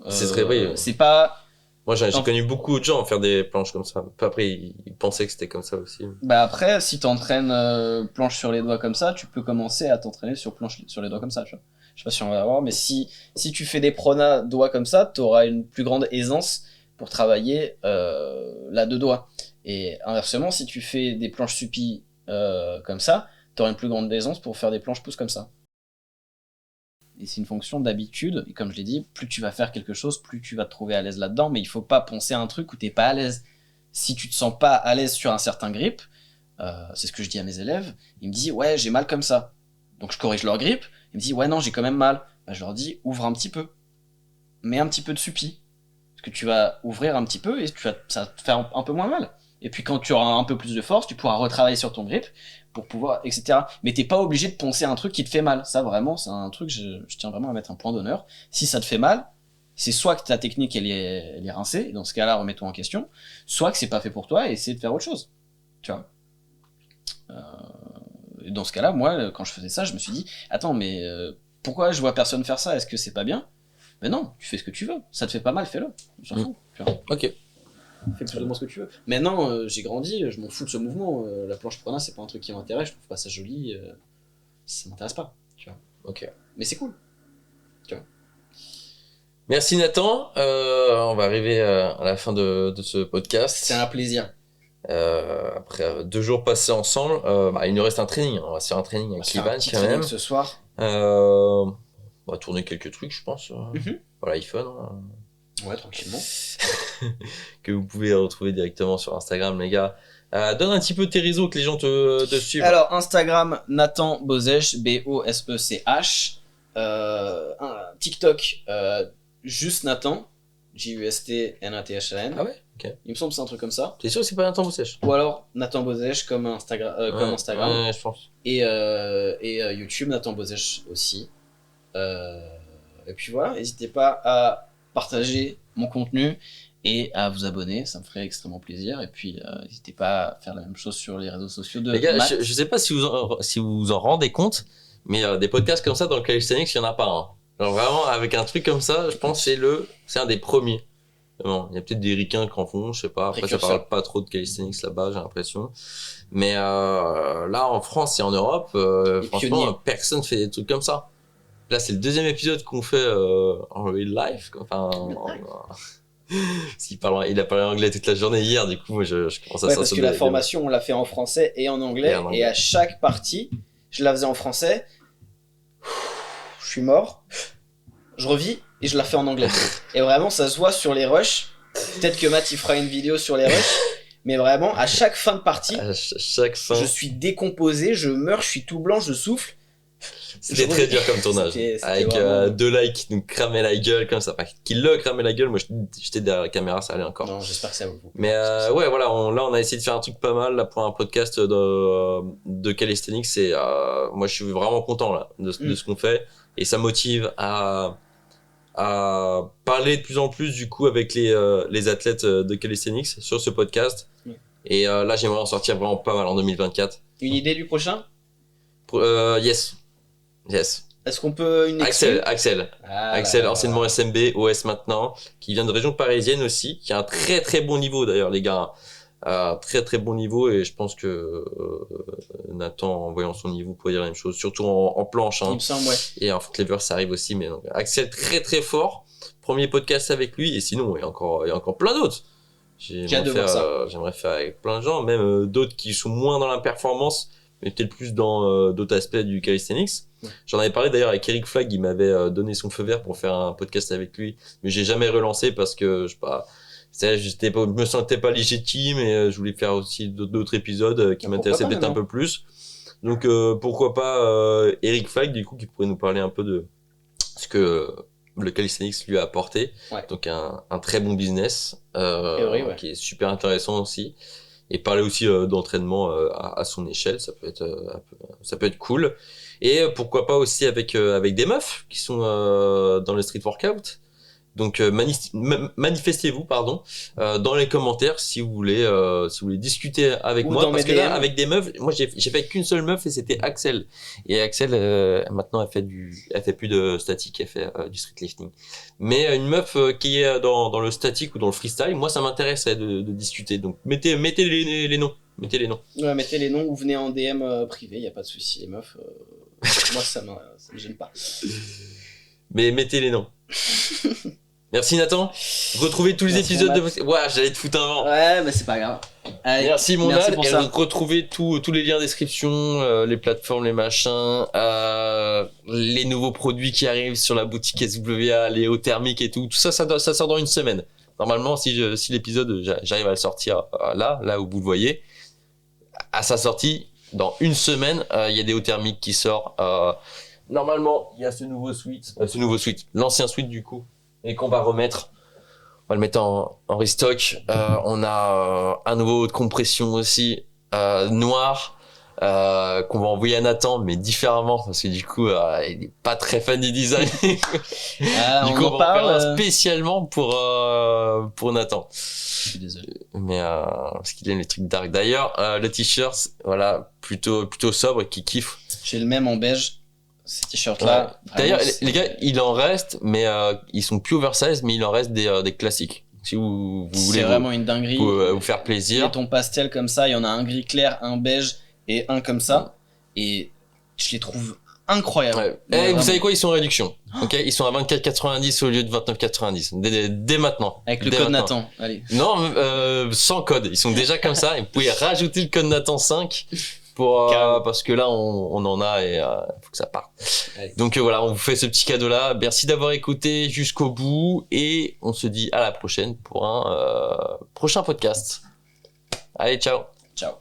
C'est très vrai. C'est pas... Moi, j'ai Non. connu beaucoup de gens faire des planches comme ça. Après, ils pensaient que c'était comme ça aussi. Bah après, si t'entraînes planche sur les doigts comme ça, tu peux commencer à t'entraîner sur planche sur les doigts comme ça, tu vois. Je sais pas si on va voir, mais si tu fais des pronas doigts comme ça, t'auras une plus grande aisance pour travailler la deux doigts. Et inversement, si tu fais des planches suppies comme ça, t'auras une plus grande aisance pour faire des planches pouces comme ça. Et c'est une fonction d'habitude, et comme je l'ai dit, plus tu vas faire quelque chose, plus tu vas te trouver à l'aise là-dedans, mais il faut pas penser à un truc où t'es pas à l'aise. Si tu te sens pas à l'aise sur un certain grip, c'est ce que je dis à mes élèves, ils me disent ouais j'ai mal comme ça. Donc je corrige leur grip, ils me disent ouais non j'ai quand même mal. Bah, je leur dis ouvre un petit peu, mets un petit peu de suppi. Parce que tu vas ouvrir un petit peu et ça va te faire un peu moins mal. Et puis quand tu auras un peu plus de force, tu pourras retravailler sur ton grip pour pouvoir, etc. Mais t'es pas obligé de poncer un truc qui te fait mal. Ça vraiment, c'est un truc, je tiens vraiment à mettre un point d'honneur. Si ça te fait mal, c'est soit que ta technique elle est rincée, et dans ce cas-là remets-toi en question, soit que c'est pas fait pour toi et essaie de faire autre chose. Tu vois. Et dans ce cas-là, moi, quand je faisais ça, je me suis dit, attends, mais pourquoi je vois personne faire ça? Est-ce que c'est pas bien? Mais non, tu fais ce que tu veux. Ça te fait pas mal, fais-le. On s'en fout. Tu vois. Ok. Fais plus ou moins ce que tu veux. Maintenant, j'ai grandi, je m'en fous de ce mouvement. La planche prana, c'est pas un truc qui m'intéresse, je trouve pas ça joli. Ça m'intéresse pas. Tu vois. Ok. Mais c'est cool. Merci Nathan. On va arriver à la fin de ce podcast. C'est un plaisir. Après 2 jours passés ensemble, il nous reste un training. On va se faire un training On avec va se faire un Ivan petit quand training même. ce soir. On va tourner quelques trucs, je pense. Pour l'iPhone. Ouais, tranquillement. Que vous pouvez retrouver directement sur Instagram, les gars. Donne un petit peu tes réseaux que les gens te suivent. Alors, Instagram, Nathan Bozech, B-O-S-E-C-H. TikTok, juste Nathan, J-U-S-T-N-A-T-H-A-N. Ah ouais? Ok. Il me semble que c'est un truc comme ça. T'es sûr que c'est pas Nathan Bozech? Ou alors Nathan Bozech comme Instagram. Ouais, je pense. Et YouTube, Nathan Bozech aussi. Et puis voilà, n'hésitez pas à partager mon contenu et à vous abonner, ça me ferait extrêmement plaisir. Et puis n'hésitez pas à faire la même chose sur les réseaux sociaux de Les gars, Matt. je sais pas si vous en rendez compte, mais des podcasts comme ça dans le calisthenics, il y en a pas un. Genre vraiment, avec un truc comme ça, je pense que c'est un des premiers. Vraiment. Il y a peut-être des ricains qui en font, je sais pas. Après, ça parle pas trop de calisthenics là-bas, j'ai l'impression. Mais là, en France et en Europe, franchement, personne fait des trucs comme ça. Là, c'est le 2e épisode qu'on fait en real life. Enfin, il a parlé anglais toute la journée hier, du coup, moi, je commence à sortir. Parce que la formation, on l'a fait en français et en anglais. Et à chaque partie, je la faisais en français. Je suis mort. Je revis et je la fais en anglais. Et vraiment, ça se voit sur les rushs. Peut-être que Matt, il fera une vidéo sur les rushs. Mais vraiment, à chaque fin de partie, je suis décomposé, je meurs, je suis tout blanc, je souffle. C'était très dur comme tournage. C'était avec vraiment... 2 likes qui nous cramaient la gueule comme ça. Enfin, qui le cramaient la gueule, moi j'étais derrière la caméra, ça allait encore. Non, j'espère que ça vaut. Mais ouais, voilà, on a essayé de faire un truc pas mal là pour un podcast de calisthenics. Et moi je suis vraiment content là de ce qu'on fait. Et ça motive à parler de plus en plus du coup avec les athlètes de calisthenics sur ce podcast. Et là j'aimerais en sortir vraiment pas mal en 2024. Une idée du prochain? Yes. Est-ce qu'on peut une Axel, anciennement SMB, OS maintenant, qui vient de région parisienne aussi, qui a un très très bon niveau d'ailleurs les gars. Très très bon niveau, et je pense que Nathan, en voyant son niveau, pourrait dire la même chose, surtout en planche. Hein. Il me semble, ouais. Et en footlever ça arrive aussi, mais donc, Axel très très fort. Premier podcast avec lui, et sinon il y a encore plein d'autres. J'ai hâte de voir ça. J'aimerais faire avec plein de gens, même d'autres qui sont moins dans la performance, mais peut-être plus dans d'autres aspects du calisthenics. Ouais. J'en avais parlé d'ailleurs avec Eric Flagg, il m'avait donné son feu vert pour faire un podcast avec lui, mais j'ai jamais relancé parce que je sais pas, je me sentais pas légitime et je voulais faire aussi d'autres épisodes qui m'intéressaient peut-être un peu plus. Donc pourquoi pas Eric Flagg du coup qui pourrait nous parler un peu de ce que le calisthenics lui a apporté. Ouais. Donc un très bon business ouais. qui est super intéressant aussi. Et parler aussi d'entraînement à son échelle, ça peut être cool. Et pourquoi pas aussi avec des meufs qui sont dans le street workout. Donc manifestez-vous dans les commentaires si vous voulez discuter avec Ou moi, dans parce mes que là DM. avec des meufs, moi j'ai fait qu'une seule meuf et c'était Axel. Et Axel maintenant elle fait plus de statique, elle fait du street lifting. Mais une meuf qui est dans le statique ou dans le freestyle, moi ça m'intéresserait de discuter. Donc mettez les noms. Mettez les noms. Ouais, mettez les noms ou venez en DM privé, y a pas de souci, les meufs. Moi, ça me gêne pas. Mais mettez les noms. Merci Nathan. Retrouvez tous les Merci, épisodes mon de... Ouais, j'allais te foutre un vent. Ouais, mais c'est pas grave. Allez, Merci mon merci Nad. pour Et ça. retrouvez tous les liens en description, les plateformes, les machins, les nouveaux produits qui arrivent sur la boutique SWA, les hauts thermiques et tout. Tout ça, ça sort dans une semaine. Normalement, si l'épisode, j'arrive à le sortir là où vous le voyez, à sa sortie, dans une semaine, il y a des hauts thermiques qui sortent. Normalement, il y a ce nouveau suite, l'ancien suite du coup, et qu'on va remettre. On va le mettre en restock. On a un nouveau haut de compression aussi, noir, qu'on va envoyer à Nathan, mais différemment, parce que du coup, il est pas très fan du design. Du coup, on va en faire un spécialement pour Nathan. Je suis désolé. Mais parce qu'il aime les trucs dark. D'ailleurs, le t-shirt, voilà, plutôt sobre et qui kiffe. J'ai le même en beige. Ces t-shirts-là. Ouais. D'ailleurs, les gars, il en reste, mais ils sont plus oversize, mais il en reste des classiques. Si vous voulez c'est vraiment une dinguerie. vous faire plaisir. Les tons pastels comme ça, il y en a un gris clair, un beige et un comme ça. Et je les trouve incroyables. Ouais. Et vous savez quoi, ils sont en réduction. Ok, ils sont à 24,90 au lieu de 29,90. Dès maintenant. Avec le code Nathan. Allez. Non, sans code. Ils sont déjà comme ça. Et vous pouvez rajouter le code Nathan 5 parce que là on en a et faut que ça parte. Allez. Donc voilà, on vous fait ce petit cadeau là. Merci d'avoir écouté jusqu'au bout et on se dit à la prochaine pour un prochain podcast. Allez, ciao. Ciao.